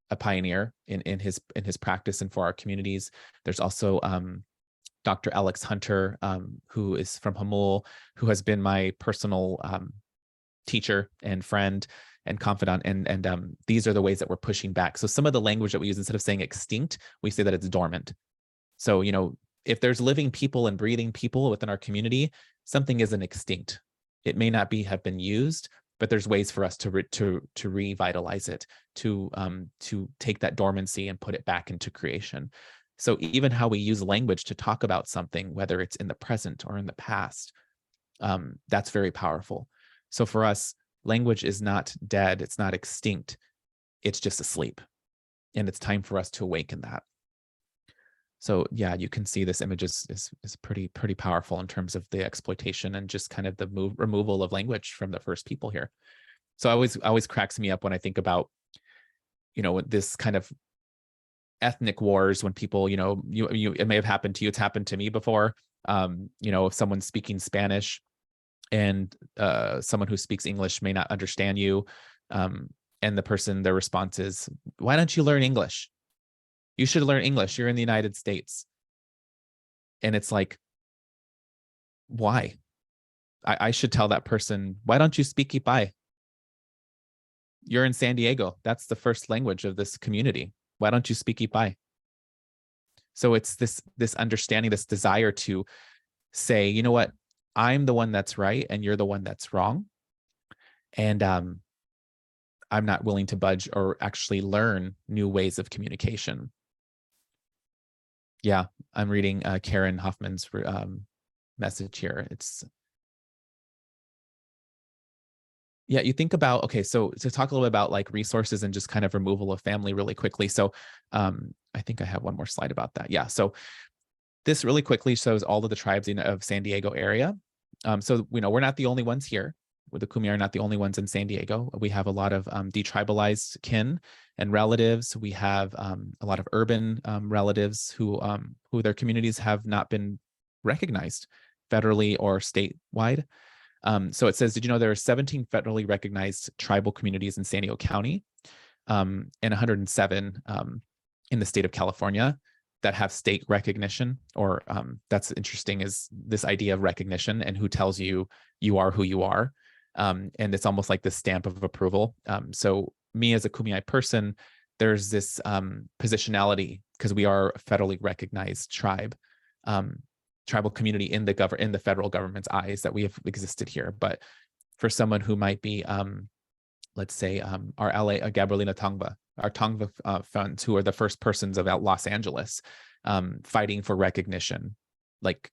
a pioneer in his practice and for our communities. There's also Dr. Alex Hunter, who is from Hamul, who has been my personal teacher and friend and confidant. And these are the ways that we're pushing back. So some of the language that we use, instead of saying extinct, we say that it's dormant. So, if there's living people and breathing people within our community, something isn't extinct. It may not have been used, but there's ways for us to revitalize it, to take that dormancy and put it back into creation. So even how we use language to talk about something, whether it's in the present or in the past, that's very powerful. So for us, language is not dead, it's not extinct, it's just asleep. And it's time for us to awaken that. So yeah, you can see this image is pretty powerful in terms of the exploitation and just kind of the removal of language from the first people here. So always cracks me up when I think about, this kind of ethnic wars when people, it may have happened to you. It's happened to me before. If someone's speaking Spanish and someone who speaks English may not understand you. And their response is, why don't you learn English? You should learn English. You're in the United States. And it's like, why? I should tell that person, why don't you speak Ipai? You're in San Diego. That's the first language of this community. Why don't you speak Ipai? So it's this understanding, this desire to say, you know what, I'm the one that's right and you're the one that's wrong. And I'm not willing to budge or actually learn new ways of communication. Yeah, I'm reading Karen Hoffman's message here. Yeah, you think about, okay, so to talk a little bit about like resources and just kind of removal of family really quickly. So I think I have one more slide about that. Yeah, so this really quickly shows all of the tribes of San Diego area. So, we're not the only ones here. The Kumeyaay are not the only ones in San Diego. We have a lot of detribalized kin and relatives. We have a lot of urban relatives who their communities have not been recognized federally or statewide. So it says, did you know there are 17 federally recognized tribal communities in San Diego County and 107 in the state of California that have state recognition? Or that's interesting, is this idea of recognition and who tells you you are who you are. And it's almost like this stamp of approval. So me as a Kumeyaay person, there's this positionality because we are a federally recognized tribal community in the federal government's eyes that we have existed here. But for someone who might be, let's say, our Gabrielina Tongva, our Tongva funds, who are the first persons of Los Angeles, fighting for recognition, like,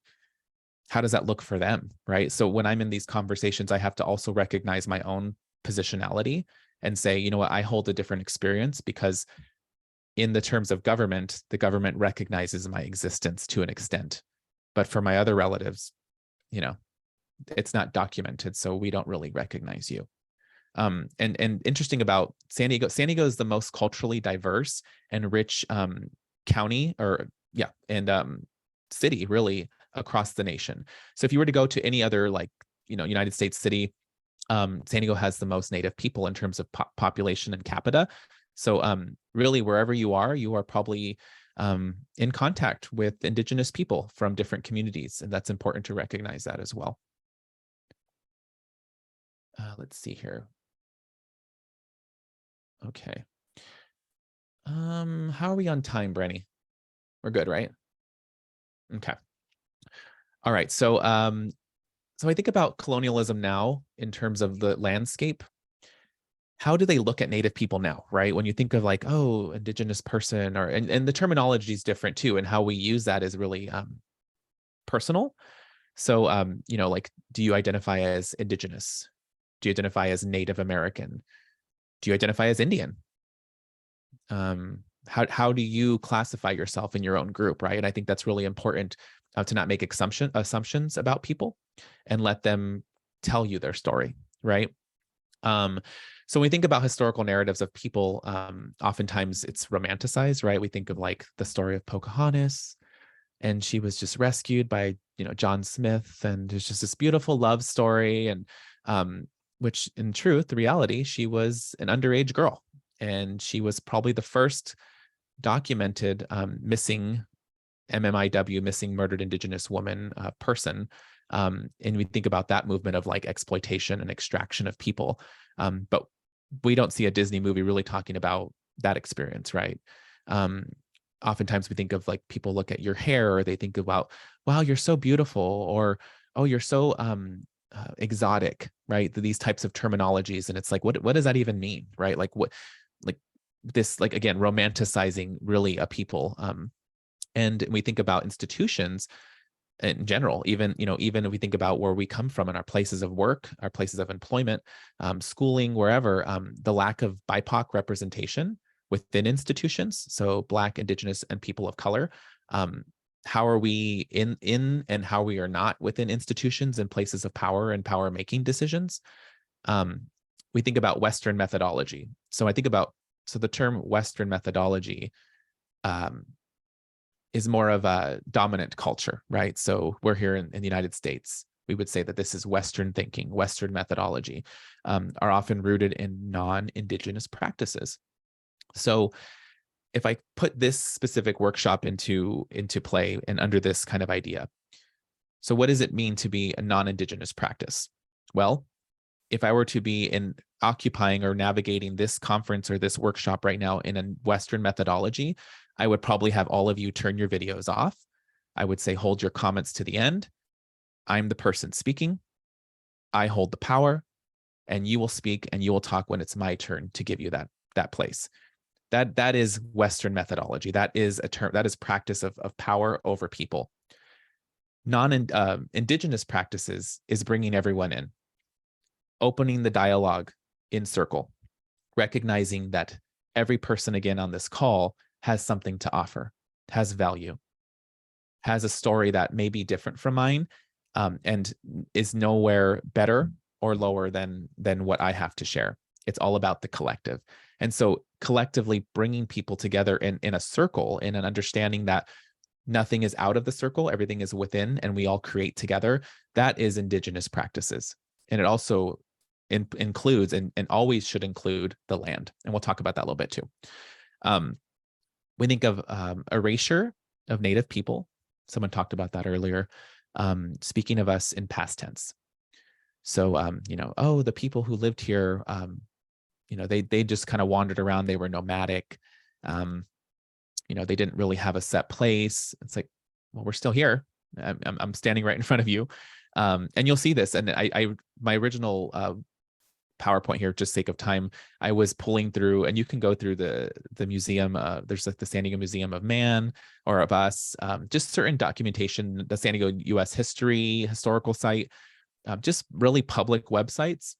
how does that look for them, right? So when I'm in these conversations, I have to also recognize my own positionality and say, you know what, I hold a different experience because in the terms of government, the government recognizes my existence to an extent. But for my other relatives, it's not documented, so we don't really recognize you. And interesting about San Diego is the most culturally diverse and rich county and city really across the nation. So if you were to go to any other United States city, San Diego has the most Native people in terms of population and capita. So really wherever you are probably in contact with Indigenous people from different communities. And that's important to recognize that as well. Let's see here. Okay. How are we on time, Brenny? We're good, right? Okay. All right. So I think about colonialism now in terms of the landscape. How do they look at Native people now, right? When you think of like, oh, Indigenous person, and the terminology is different too, and how we use that is really personal. So, like, do you identify as Indigenous? Do you identify as Native American? Do you identify as Indian? How do you classify yourself in your own group, right? And I think that's really important to not make assumptions about people and let them tell you their story, right? So when we think about historical narratives of people, oftentimes it's romanticized, right? We think of like the story of Pocahontas, and she was just rescued by, John Smith, and there's just this beautiful love story, and which in truth, the reality, she was an underage girl, and she was probably the first documented missing MMIW, missing murdered Indigenous woman person. And we think about that movement of like exploitation and extraction of people. But we don't see a Disney movie really talking about that experience, right? Oftentimes we think of like people look at your hair, or they think about, wow, you're so beautiful, or, oh, you're so exotic, right? These types of terminologies. And it's like, what does that even mean, right? Like this, again, romanticizing really a people. And we think about institutions in general, even if we think about where we come from and our places of work, our places of employment, schooling, wherever, the lack of BIPOC representation within institutions, so Black, Indigenous, and people of color, how are we in and how we are not within institutions and places of power and power making decisions. We think about Western methodology. So I think about, the term Western methodology is more of a dominant culture, right? So we're here in the United States. We would say that this is Western thinking, Western methodology, are often rooted in non-Indigenous practices. So if I put this specific workshop into play and under this kind of idea, so what does it mean to be a non-Indigenous practice? Well, if I were to be occupying or navigating this conference or this workshop right now in a Western methodology, I would probably have all of you turn your videos off. I would say, hold your comments to the end. I'm the person speaking. I hold the power, and you will speak and you will talk when it's my turn to give you that place. That is Western methodology. That is a term, that is practice of power over people. Indigenous practices is bringing everyone in, opening the dialogue in circle, recognizing that every person again on this call has something to offer, has value, has a story that may be different from mine, and is nowhere better or lower than what I have to share. It's all about the collective. And so collectively bringing people together in a circle, in an understanding that nothing is out of the circle, everything is within, and we all create together, that is Indigenous practices. And it also includes and always should include the land. And we'll talk about that a little bit too. We think of erasure of Native people. Someone talked about that earlier. Speaking of us in past tense. So, oh, the people who lived here, they just kind of wandered around. They were nomadic. They didn't really have a set place. It's like, well, we're still here. I'm standing right in front of you. And you'll see this. And my original PowerPoint here, just sake of time, I was pulling through, and you can go through the museum. There's like the San Diego Museum of Man or of Us, just certain documentation, the San Diego U.S. historical site, just really public websites.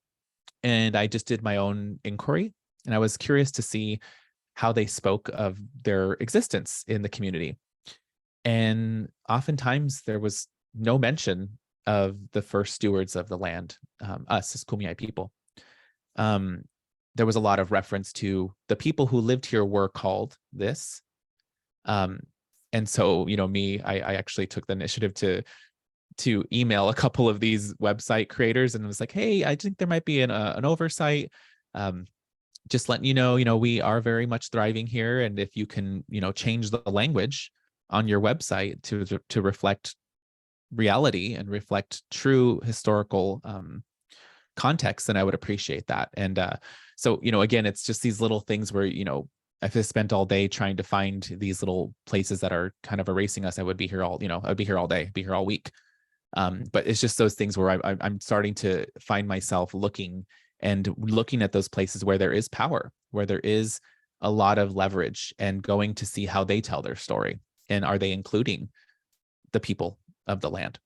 And I just did my own inquiry, and I was curious to see how they spoke of their existence in the community. And oftentimes there was no mention of the first stewards of the land, us as Kumeyaay people. There was a lot of reference to the people who lived here were called this. And so, I actually took the initiative to email a couple of these website creators, and was like, hey, I think there might be an oversight. Just letting you know, we are very much thriving here. And if you can, change the language on your website to reflect reality and reflect true historical context, then I would appreciate that. And so, again, it's just these little things where, if I spent all day trying to find these little places that are kind of erasing us, I would be here I'd be here all day, be here all week. But it's just those things where I'm starting to find myself looking at those places where there is power, where there is a lot of leverage, and going to see how they tell their story. And are they including the people of the land?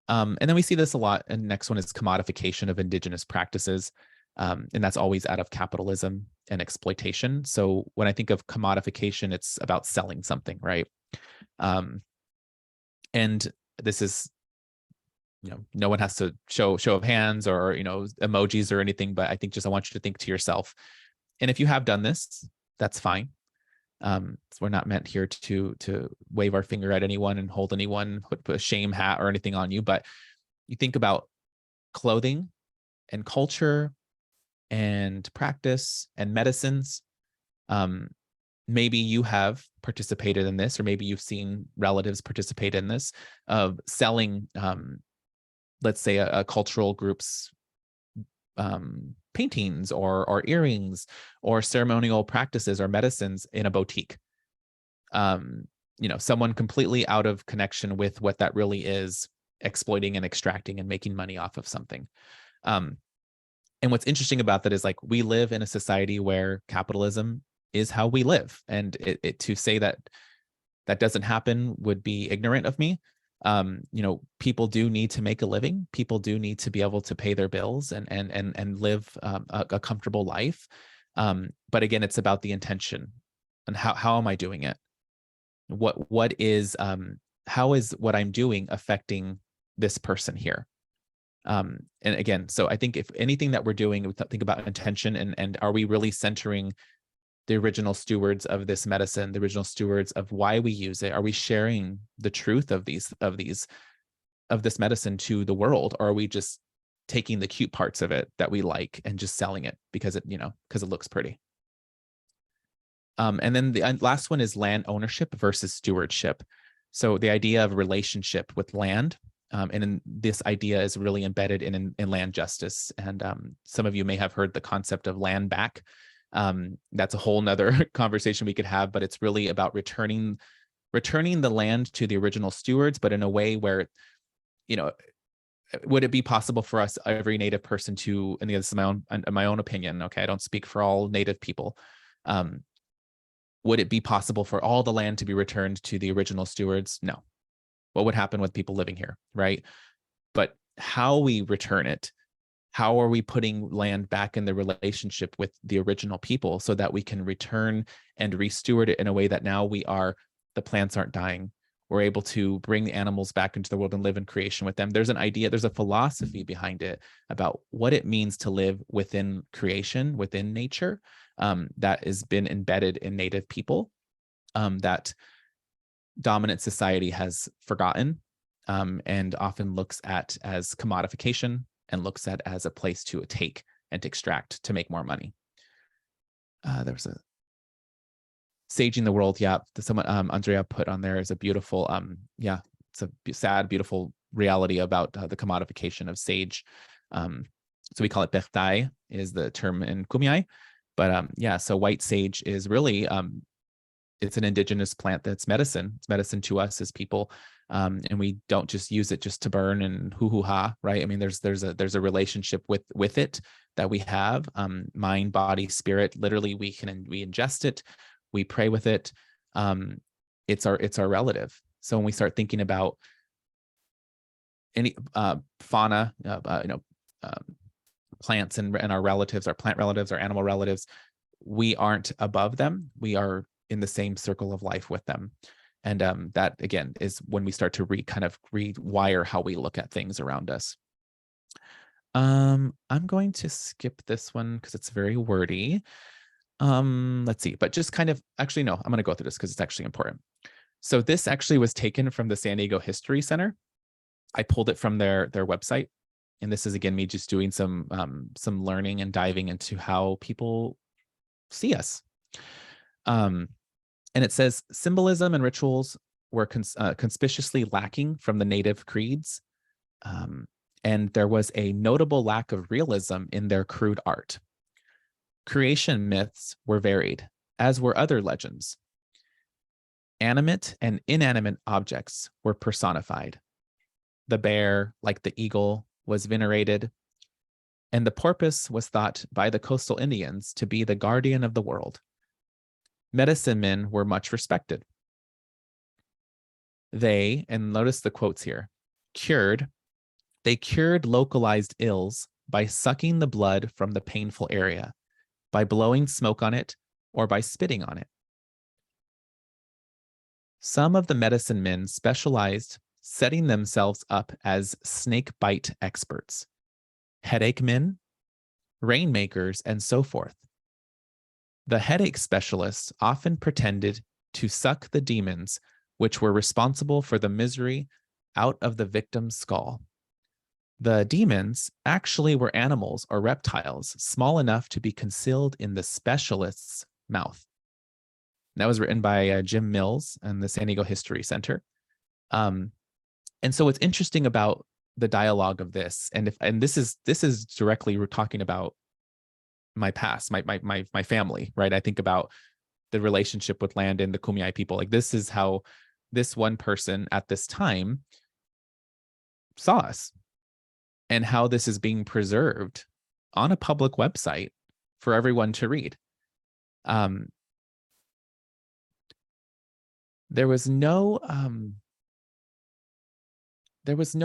And then we see this a lot. And the next one is commodification of Indigenous practices. And that's always out of capitalism and exploitation. So when I think of commodification, it's about selling something, right? And this is, no one has to show of hands or, emojis or anything, but I think I want you to think to yourself. And if you have done this, that's fine. So we're not meant here to wave our finger at anyone and hold anyone, put a shame hat or anything on you. But you think about clothing and culture and practice and medicines. Maybe you have participated in this, or maybe you've seen relatives participate in this, of selling, let's say, a cultural group's paintings or earrings or ceremonial practices or medicines in a boutique. Someone completely out of connection with what that really is, exploiting and extracting and making money off of something. And what's interesting about that is, like, we live in a society where capitalism is how we live. And to say that doesn't happen would be ignorant of me. People do need to make a living. People do need to be able to pay their bills and live a comfortable life. But again, it's about the intention and how am I doing it? What is how is what I'm doing affecting this person here? And again, so I think if anything that we're doing, we think about intention and are we really centering the original stewards of this medicine, the original stewards of why we use it? Are we sharing the truth of this medicine to the world, or are we just taking the cute parts of it that we like and just selling it because it looks pretty? And then the last one is land ownership versus stewardship. So the idea of relationship with land, and this idea is really embedded in land justice. And some of you may have heard the concept of land back. That's a whole nother conversation we could have, but it's really about returning the land to the original stewards, but in a way where, would it be possible for us, every Native person, to, and this is my own opinion, okay, I don't speak for all Native people, would it be possible for all the land to be returned to the original stewards? No. What would happen with people living here, right? But how we return it, how are we putting land back in the relationship with the original people so that we can return and re-steward it in a way that now the plants aren't dying. We're able to bring the animals back into the world and live in creation with them. There's an idea, there's a philosophy behind it about what it means to live within creation, within nature, that has been embedded in Native people, that dominant society has forgotten, and often looks at as commodification, and looks at as a place to take and to extract to make more money. There's a saging the world. Yeah, someone, Andrea put on there is a beautiful, it's a sad, beautiful reality about the commodification of sage. So we call it bertai, is the term in Kumeyaay. But so white sage is really, it's an indigenous plant that's medicine. It's medicine to us as people. And we don't just use it just to burn and hoo-hoo-ha, right? I mean, there's a relationship with it that we have, mind, body, spirit. Literally, we ingest it, we pray with it. It's our relative. So when we start thinking about any fauna, plants and our relatives, our plant relatives, our animal relatives, we aren't above them. We are in the same circle of life with them. And that, again, is when we start to rewire how we look at things around us. I'm going to skip this one because it's very wordy. Let's see, but just actually, no, I'm going to go through this because it's actually important. So this actually was taken from the San Diego History Center. I pulled it from their website. And this is, again, me just doing some learning and diving into how people see us. And it says, symbolism and rituals were conspicuously lacking from the Native creeds. And there was a notable lack of realism in their crude art. Creation myths were varied, as were other legends. Animate and inanimate objects were personified. The bear, like the eagle, was venerated, and the porpoise was thought by the coastal Indians to be the guardian of the world. Medicine men were much respected. They, and notice the quotes here, they cured localized ills by sucking the blood from the painful area, by blowing smoke on it, or by spitting on it. Some of the medicine men specialized, setting themselves up as snake bite experts, headache men, rainmakers, and so forth. The headache specialists often pretended to suck the demons which were responsible for the misery out of the victim's skull. The demons actually were animals or reptiles small enough to be concealed in the specialist's mouth. And that was written by Jim Mills and the San Diego History Center. And so what's interesting about the dialogue of this, and this is directly we're talking about my past, my family, right? I think about the relationship with land and the Kumeyaay people. Like, this is how this one person at this time saw us, and how this is being preserved on a public website for everyone to read. There was no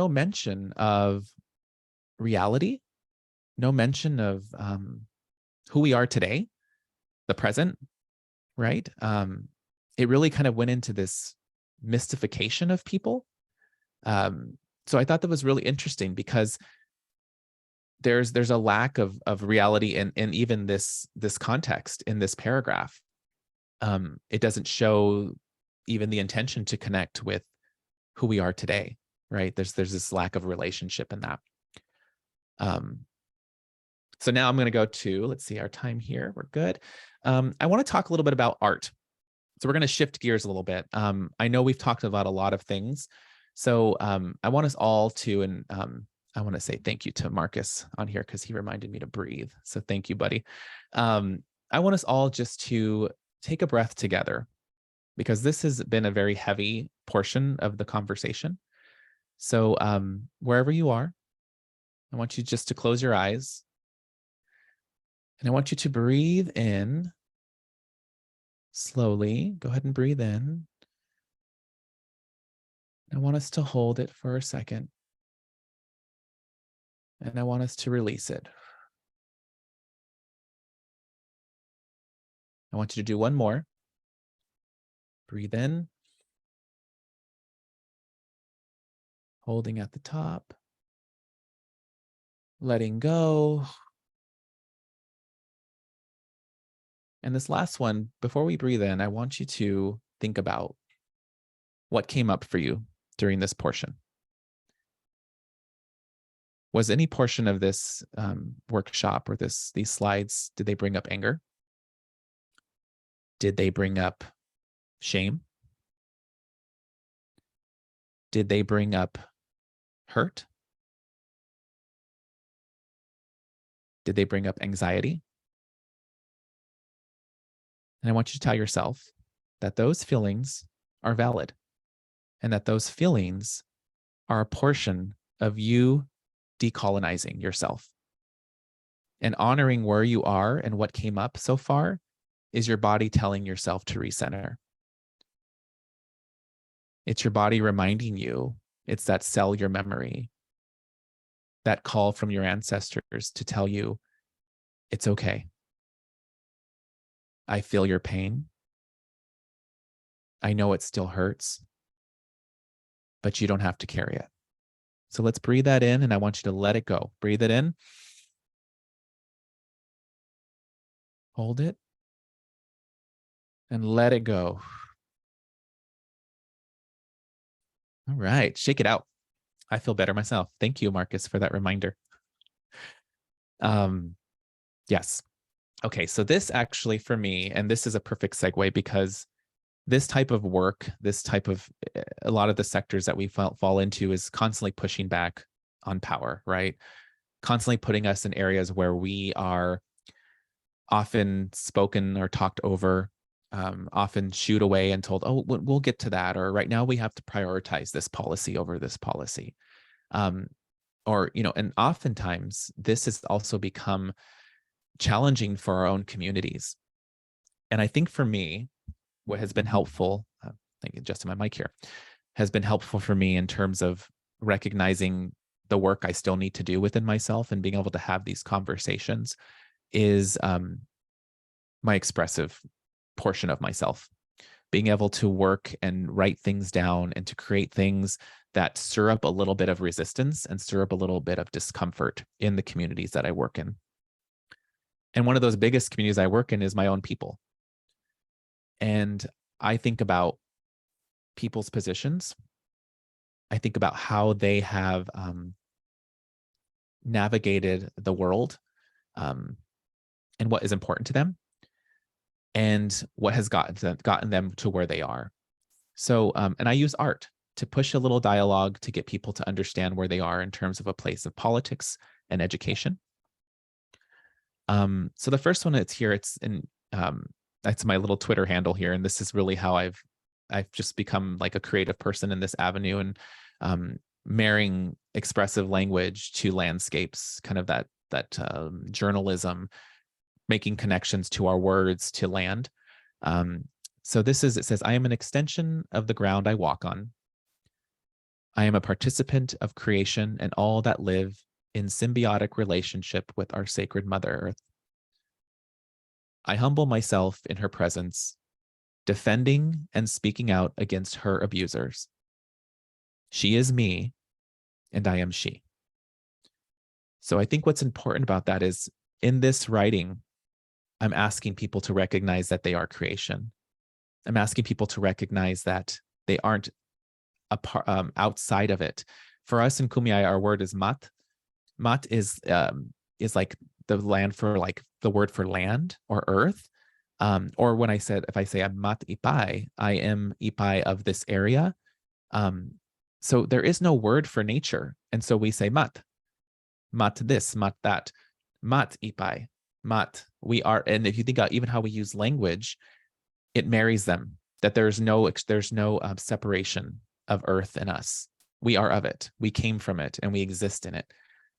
mention of reality, no mention of who we are today, the present, right? It really kind of went into this mystification of people. So I thought that was really interesting, because there's a lack of reality in even this context in this paragraph. it doesn't show even the intention to connect with who we are today, right? There's this lack of relationship in that. So now I'm going to go to, let's see our time here. We're good. I want to talk a little bit about art. So we're going to shift gears a little bit. I know we've talked about a lot of things. So I want us all to, and I want to say thank you to Marcus on here because he reminded me to breathe. So thank you, buddy. I want us all just to take a breath together, because this has been a very heavy portion of the conversation. So wherever you are, I want you just to close your eyes. And I want you to breathe in slowly. Go ahead and breathe in. I want us to hold it for a second. And I want us to release it. I want you to do one more. Breathe in. Holding at the top. Letting go. And this last one, before we breathe in, I want you to think about what came up for you during this portion. Was any portion of this workshop or these slides, did they bring up anger? Did they bring up shame? Did they bring up hurt? Did they bring up anxiety? And I want you to tell yourself that those feelings are valid and that those feelings are a portion of you decolonizing yourself. And honoring where you are and what came up so far is your body telling yourself to recenter. It's your body reminding you, it's that cellular memory, that call from your ancestors to tell you, it's okay. I feel your pain. I know it still hurts, but you don't have to carry it. So let's breathe that in, and I want you to let it go. Breathe it in. Hold it. And let it go. All right, shake it out. I feel better myself. Thank you, Marcus, for that reminder. Yes. Okay, so this actually for me, and this is a perfect segue because this type of work, a lot of the sectors that we fall into is constantly pushing back on power, right? Constantly putting us in areas where we are often spoken or talked over, often shooed away and told, oh, we'll get to that. Or right now we have to prioritize this policy over this policy. And oftentimes this has also become challenging for our own communities. And I think for me, what has been helpful, I think adjusting my mic here, has been helpful for me in terms of recognizing the work I still need to do within myself and being able to have these conversations is my expressive portion of myself. Being able to work and write things down and to create things that stir up a little bit of resistance and stir up a little bit of discomfort in the communities that I work in. And one of those biggest communities I work in is my own people. And I think about people's positions. I think about how they have navigated the world and what is important to them and what has gotten them to where they are. So, and I use art to push a little dialogue to get people to understand where they are in terms of a place of politics and education. So the first one that's here, it's my little Twitter handle here. And this is really how I've just become like a creative person in this avenue and marrying expressive language to landscapes, kind of that journalism, making connections to our words, to land. So it says, I am an extension of the ground I walk on. I am a participant of creation and all that live in symbiotic relationship with our sacred Mother Earth. I humble myself in her presence, defending and speaking out against her abusers. She is me, and I am she. So I think what's important about that is in this writing, I'm asking people to recognize that they are creation I'm asking people to recognize that they aren't a part outside of it. For us in Kumeyaay, our word is mat. Mat is like the land for like the word for land or earth. Or when if I say I'm mat Ipai, I am Ipai of this area. So there is no word for nature. And so we say mat this, mat that, mat Ipai, mat, we are. And if you think about even how we use language, it marries them, that there's no separation of earth and us. We are of it. We came from it and we exist in it.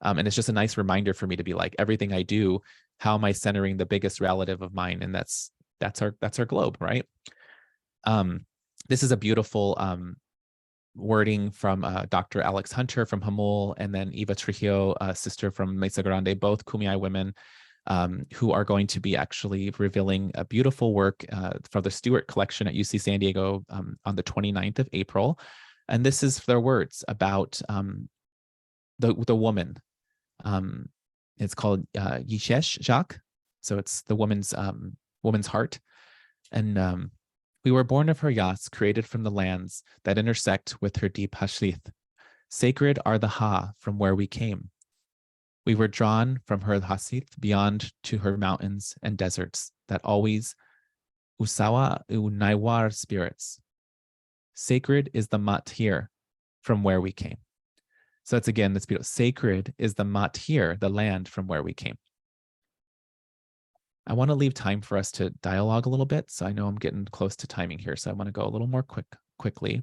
And it's just a nice reminder for me to be like, everything I do, how am I centering the biggest relative of mine? And that's our globe, right? This is a beautiful wording from Dr. Alex Hunter from Hamul, and then Eva Trujillo, sister from Mesa Grande, both Kumeyaay women, who are going to be actually revealing a beautiful work for the Stewart Collection at UC San Diego on the 29th of April. And this is their words about the woman. It's called Yishesh Jacques. So it's the woman's heart. And we were born of her yas, created from the lands that intersect with her deep hashith. Sacred are the ha from where we came. We were drawn from her hasith beyond to her mountains and deserts that always usawa unaiwar spirits. Sacred is the mat here from where we came. So that's again, this beautiful. Sacred is the mat here, the land from where we came. I want to leave time for us to dialogue a little bit. So I know I'm getting close to timing here. So I want to go a little more quickly.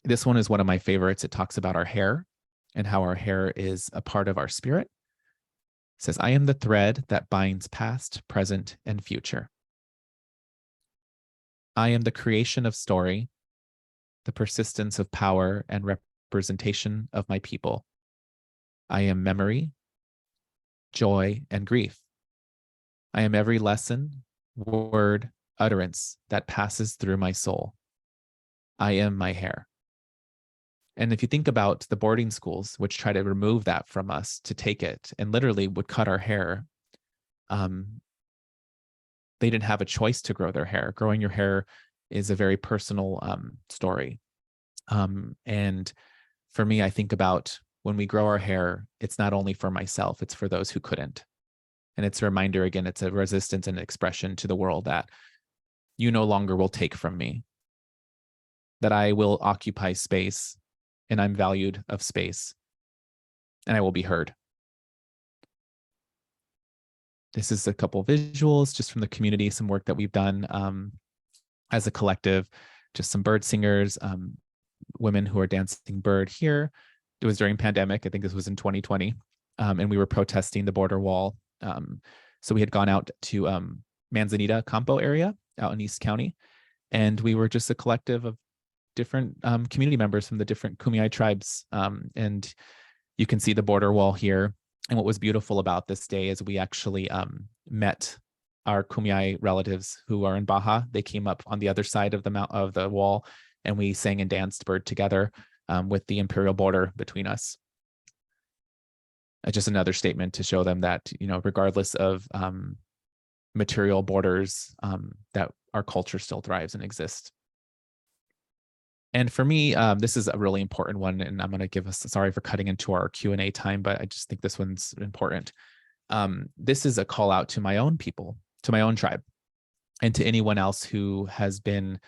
This one is one of my favorites. It talks about our hair and how our hair is a part of our spirit. It says, I am the thread that binds past, present, and future. I am the creation of story, the persistence of power and representation of my people. I am memory, joy, and grief. I am every lesson, word, utterance that passes through my soul. I am my hair. And if you think about the boarding schools, which try to remove that from us to take it and literally would cut our hair, they didn't have a choice to grow their hair. Growing your hair is a very personal story. And for me, I think about when we grow our hair, it's not only for myself, it's for those who couldn't. And it's a reminder, again, it's a resistance and expression to the world that you no longer will take from me, that I will occupy space and I'm valued of space and I will be heard. This is a couple of visuals just from the community, some work that we've done as a collective, just some bird singers, women who are dancing bird here. It was during pandemic. I think this was in 2020. And we were protesting the border wall. So we had gone out to Manzanita Campo area out in East County. And we were just a collective of different community members from the different Kumeyaay tribes. And you can see the border wall here. And what was beautiful about this day is we actually met our Kumeyaay relatives who are in Baja. They came up on the other side of the wall, and we sang and danced bird together with the imperial border between us. Just another statement to show them that, you know, regardless of material borders, that our culture still thrives and exists. And for me, this is a really important one, and I'm going to give us, sorry for cutting into our Q&A time, but I just think this one's important. This is a call out to my own people, to my own tribe, and to anyone else who has been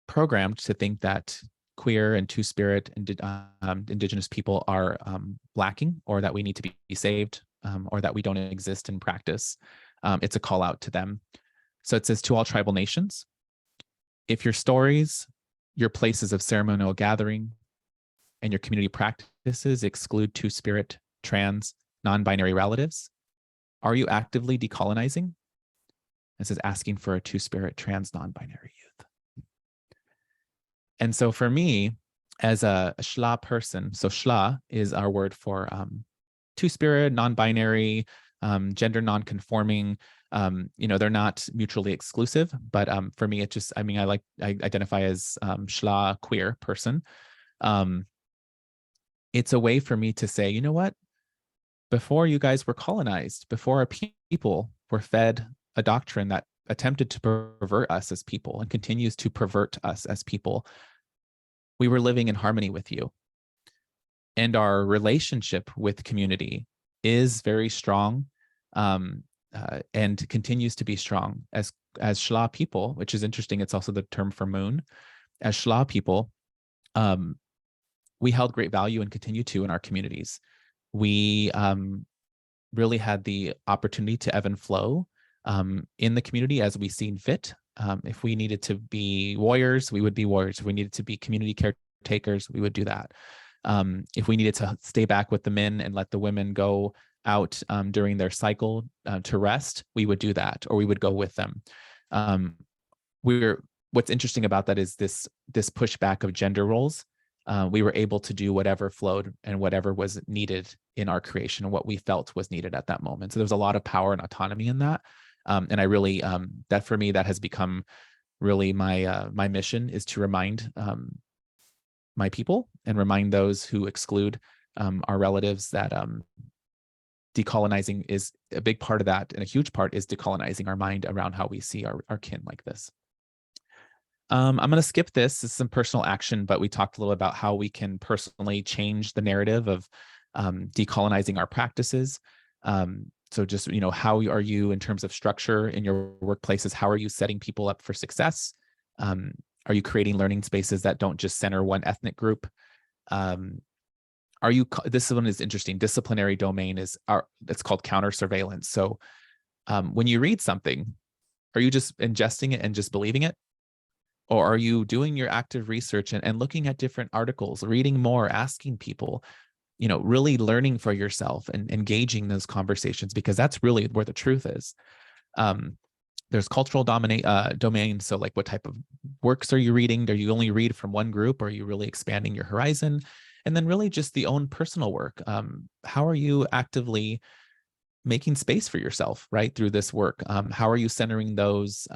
programmed to think that queer and two-spirit and indigenous people are lacking, or that we need to be saved, or that we don't exist in practice. It's a call out to them. So it says, to all tribal nations, if your stories, your places of ceremonial gathering, and your community practices exclude two-spirit, trans, non-binary relatives, are you actively decolonizing? This is asking for a two-spirit, trans, non-binary youth. And so for me, as a Shla person, so Shla is our word for two-spirit, non-binary, gender non-conforming. You know, they're not mutually exclusive, but for me, it just, I mean, I identify as Shla queer person. It's a way for me to say, you know what? Before you guys were colonized, before our people were fed a doctrine that attempted to pervert us as people and continues to pervert us as people, we were living in harmony with you. And our relationship with community is very strong, and continues to be strong as Shla people, which is interesting. It's also the term for moon. As Shla people, we held great value and continue to in our communities. We really had the opportunity to ebb and flow in the community as we seen fit. If we needed to be warriors, we would be warriors. If we needed to be community caretakers, we would do that. If we needed to stay back with the men and let the women go out during their cycle to rest, we would do that, or we would go with them. What's interesting about that is this pushback of gender roles. We were able to do whatever flowed and whatever was needed in our creation and what we felt was needed at that moment. So there was a lot of power and autonomy in that. And I really, that for me, that has become really my mission, is to remind my people and remind those who exclude our relatives that decolonizing is a big part of that. And a huge part is decolonizing our mind around how we see our kin like this. I'm going to skip this. This is some personal action, but we talked a little about how we can personally change the narrative of decolonizing our practices. So just, how are you in terms of structure in your workplaces? How are you setting people up for success? Are you creating learning spaces that don't just center one ethnic group? This one is interesting. Disciplinary domain it's called counter surveillance. So when you read something, are you just ingesting it and just believing it? Or are you doing your active research and looking at different articles, reading more, asking people, really learning for yourself and engaging those conversations, because that's really where the truth is. There's cultural domain. So like, what type of works are you reading? Do you only read from one group? Or are you really expanding your horizon? And then really just the own personal work. How are you actively making space for yourself, right, through this work? How are you centering those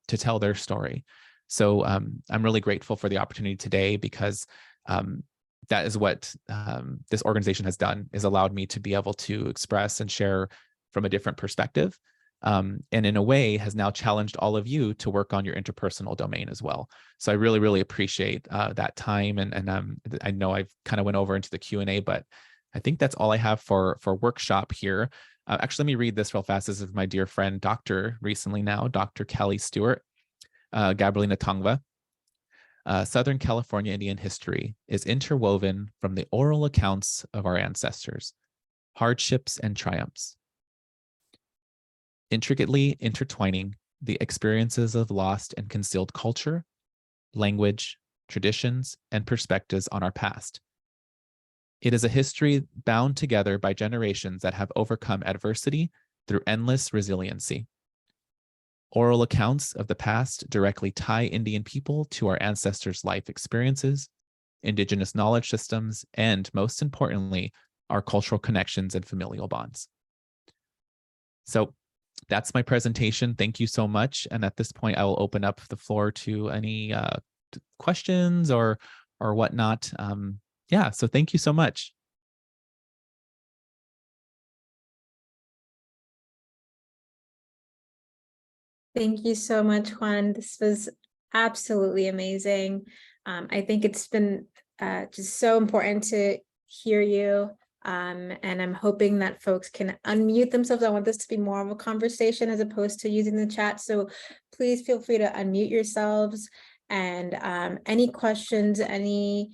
to tell their story? So I'm really grateful for the opportunity today, because that is what this organization has done, is allowed me to be able to express and share from a different perspective. And in a way has now challenged all of you to work on your interpersonal domain as well. So I really, really appreciate that time. And I know I've kind of went over into the Q&A, but I think that's all I have for workshop here. Actually, let me read this real fast. This is my dear friend, Dr. Kelly Stewart, Gabrielina Tongva. Southern California Indian history is interwoven from the oral accounts of our ancestors, hardships and triumphs, intricately intertwining the experiences of lost and concealed culture, language, traditions, and perspectives on our past. It is a history bound together by generations that have overcome adversity through endless resiliency. Oral accounts of the past directly tie Indian people to our ancestors' life experiences, indigenous knowledge systems, and most importantly, our cultural connections and familial bonds. So that's my presentation. Thank you so much. And at this point, I will open up the floor to any questions or whatnot. Yeah, so thank you so much. Thank you so much, Juan. This was absolutely amazing. I think it's been just so important to hear you. And I'm hoping that folks can unmute themselves. I want this to be more of a conversation as opposed to using the chat. So please feel free to unmute yourselves. And any questions, any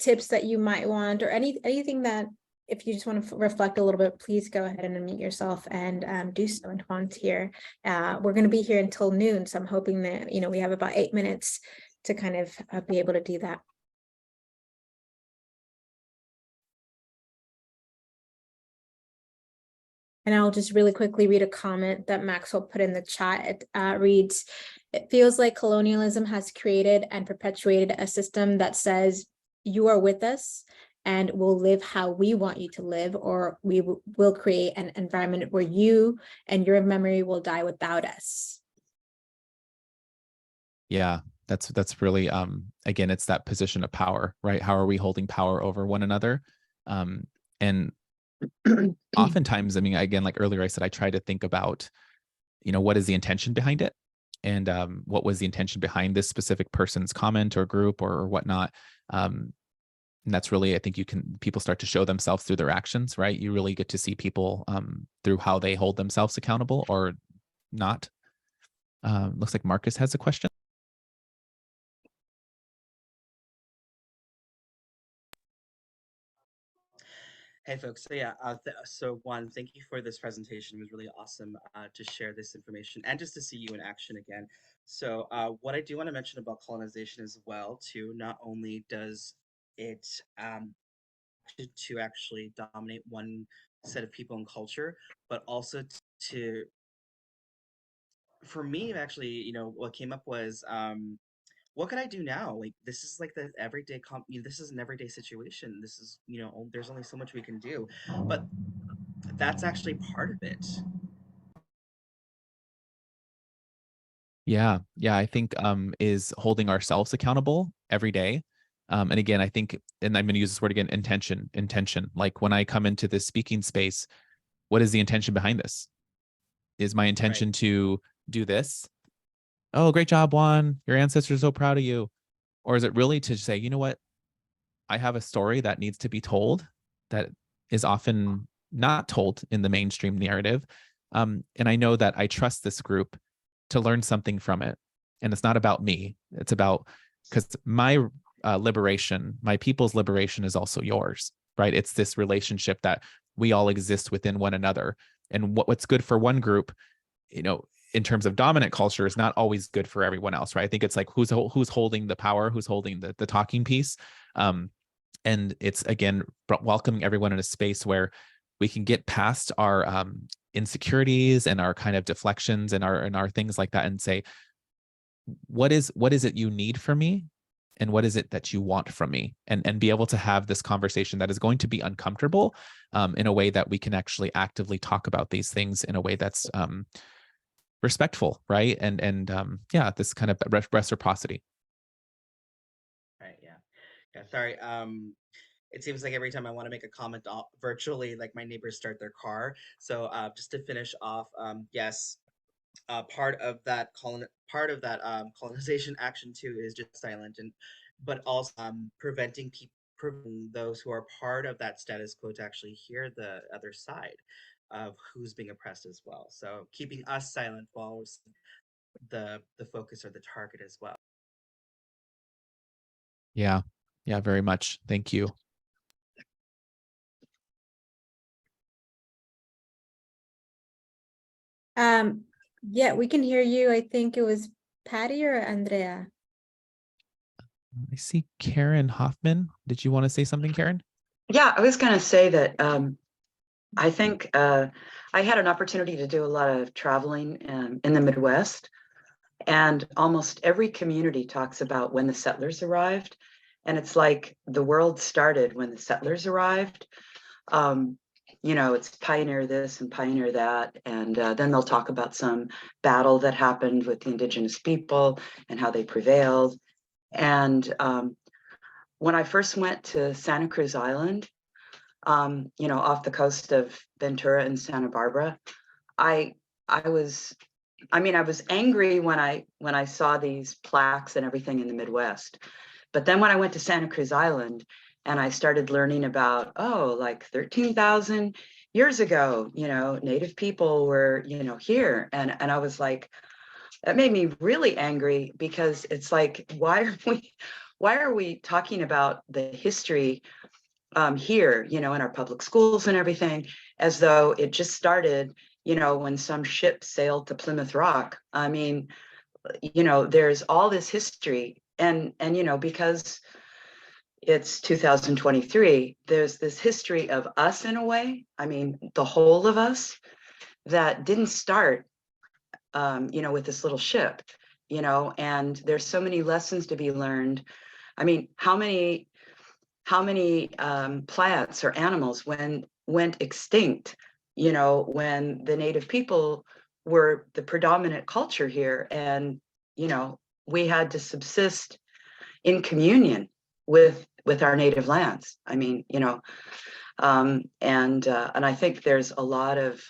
tips that you might want, or anything that, if you just want to reflect a little bit, please go ahead and unmute yourself and do so. And Juan's here. We're going to be here until noon. So I'm hoping that, we have about 8 minutes to kind of be able to do that. And I'll just really quickly read a comment that Maxwell put in the chat. It reads, "It feels like colonialism has created and perpetuated a system that says you are with us and we'll live how we want you to live, or we will create an environment where you and your memory will die without us." Yeah, that's really, again, it's that position of power, right? How are we holding power over one another? And oftentimes, I mean, again, like earlier I said, I try to think about what is the intention behind it? And what was the intention behind this specific person's comment or group or whatnot? And that's really, I think people start to show themselves through their actions, right? You really get to see people through how they hold themselves accountable or not. Looks like Marcus has a question. Hey folks, so yeah, so Juan, thank you for this presentation. It was really awesome to share this information and just to see you in action again. So what I do want to mention about colonization as well too, not only does it to actually dominate one set of people and culture, but also for me actually, what came up was what could I do now? Like this is like the everyday this is an everyday situation. This is, there's only so much we can do. But that's actually part of it. Yeah, I think is holding ourselves accountable every day. And again, I think, and I'm going to use this word again, intention. Like when I come into this speaking space, what is the intention behind this? Is my intention to do this? Oh, great job, Juan. Your ancestors are so proud of you. Or is it really to say, you know what? I have a story that needs to be told that is often not told in the mainstream narrative. And I know that I trust this group to learn something from it. And it's not about me. It's about, because my liberation, my people's liberation is also yours, right? It's this relationship that we all exist within one another. And what's good for one group, in terms of dominant culture, is not always good for everyone else, right? I think it's like who's holding the power, who's holding the talking piece. And it's, again, welcoming everyone in a space where we can get past our insecurities and our kind of deflections and our things like that and say, what is it you need from me? And what is it that you want from me? And be able to have this conversation that is going to be uncomfortable in a way that we can actually actively talk about these things in a way that's respectful, right? And this kind of reciprocity. Right, yeah, sorry. It seems like every time I want to make a comment virtually, like my neighbors start their car. So just to finish off, yes, part of that colonization action too is just silent, but also preventing those who are part of that status quo to actually hear the other side of who's being oppressed as well. So keeping us silent while the focus or the target as well. Yeah, very much. Thank you. Yeah, we can hear you. I think it was Patty or Andrea. I see Karen Hoffman. Did you want to say something, Karen? Yeah, I was going to say that I think I had an opportunity to do a lot of traveling in the Midwest, and almost every community talks about when the settlers arrived. And it's like the world started when the settlers arrived. It's pioneer this and pioneer that. And then they'll talk about some battle that happened with the indigenous people and how they prevailed. And when I first went to Santa Cruz Island, off the coast of Ventura and Santa Barbara, I was angry when I saw these plaques and everything in the Midwest. But then when I went to Santa Cruz Island and I started learning about, like 13,000 years ago, Native people were, here. And I was like, that made me really angry, because it's like, why are we talking about the history here, in our public schools and everything, as though it just started, when some ship sailed to Plymouth Rock? I mean, there's all this history, and because it's 2023, there's this history of us in a way. I mean, the whole of us, that didn't start, with this little ship, and there's so many lessons to be learned. I mean, how many plants or animals went extinct, when the Native people were the predominant culture here, and we had to subsist in communion with our native lands. I mean, and I think there's a lot of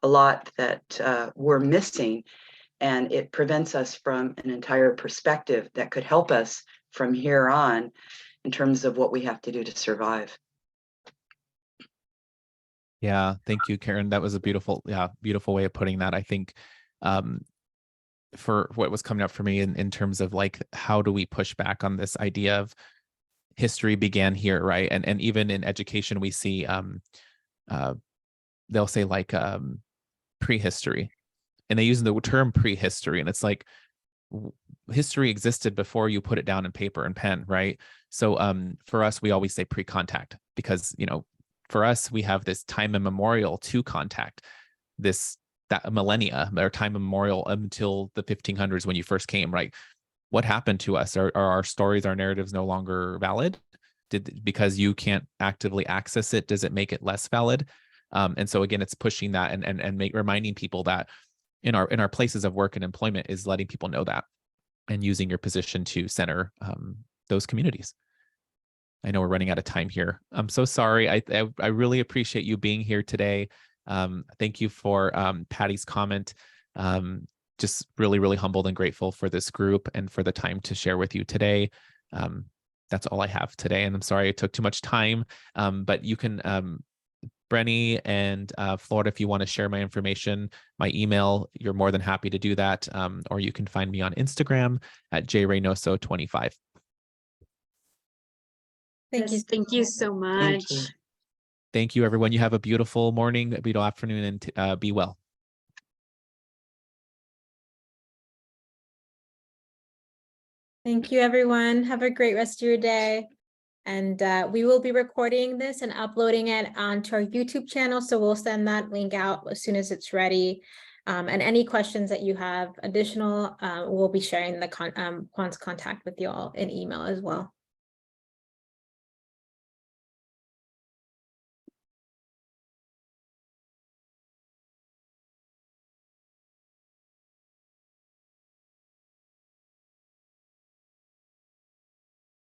a lot that we're missing, and it prevents us from an entire perspective that could help us from here on in terms of what we have to do to survive. Yeah, thank you, Karen. That was a beautiful way of putting that. I think for what was coming up for me in terms of like, how do we push back on this idea of history began here, right? And even in education, we see they'll say like prehistory, and they use the term prehistory, and it's like history existed before you put it down in paper and pen, right? So for us, we always say pre-contact, because, you know, for us, we have this time immemorial to contact, that millennia, or time immemorial until the 1500s when you first came, right? What happened to us? Are our stories, our narratives no longer valid? Because you can't actively access it, does it make it less valid? And so again, it's pushing that and reminding people that in our places of work and employment is letting people know that, and using your position to center those communities. I know we're running out of time here. I'm so sorry. I really appreciate you being here today. Thank you for Patty's comment. Just really, really humbled and grateful for this group and for the time to share with you today. That's all I have today. And I'm sorry it took too much time, but you can, Brenny and Florida, if you want to share my information, my email, you're more than happy to do that. Or you can find me on Instagram at jreynoso25. Thank you. Thank you so much. Thank you. Thank you, everyone. You have a beautiful morning, beautiful afternoon, and be well. Thank you, everyone. Have a great rest of your day. And we will be recording this and uploading it onto our YouTube channel. So we'll send that link out as soon as it's ready. And any questions that you have additional, we'll be sharing the Juan's contact with you all in email as well.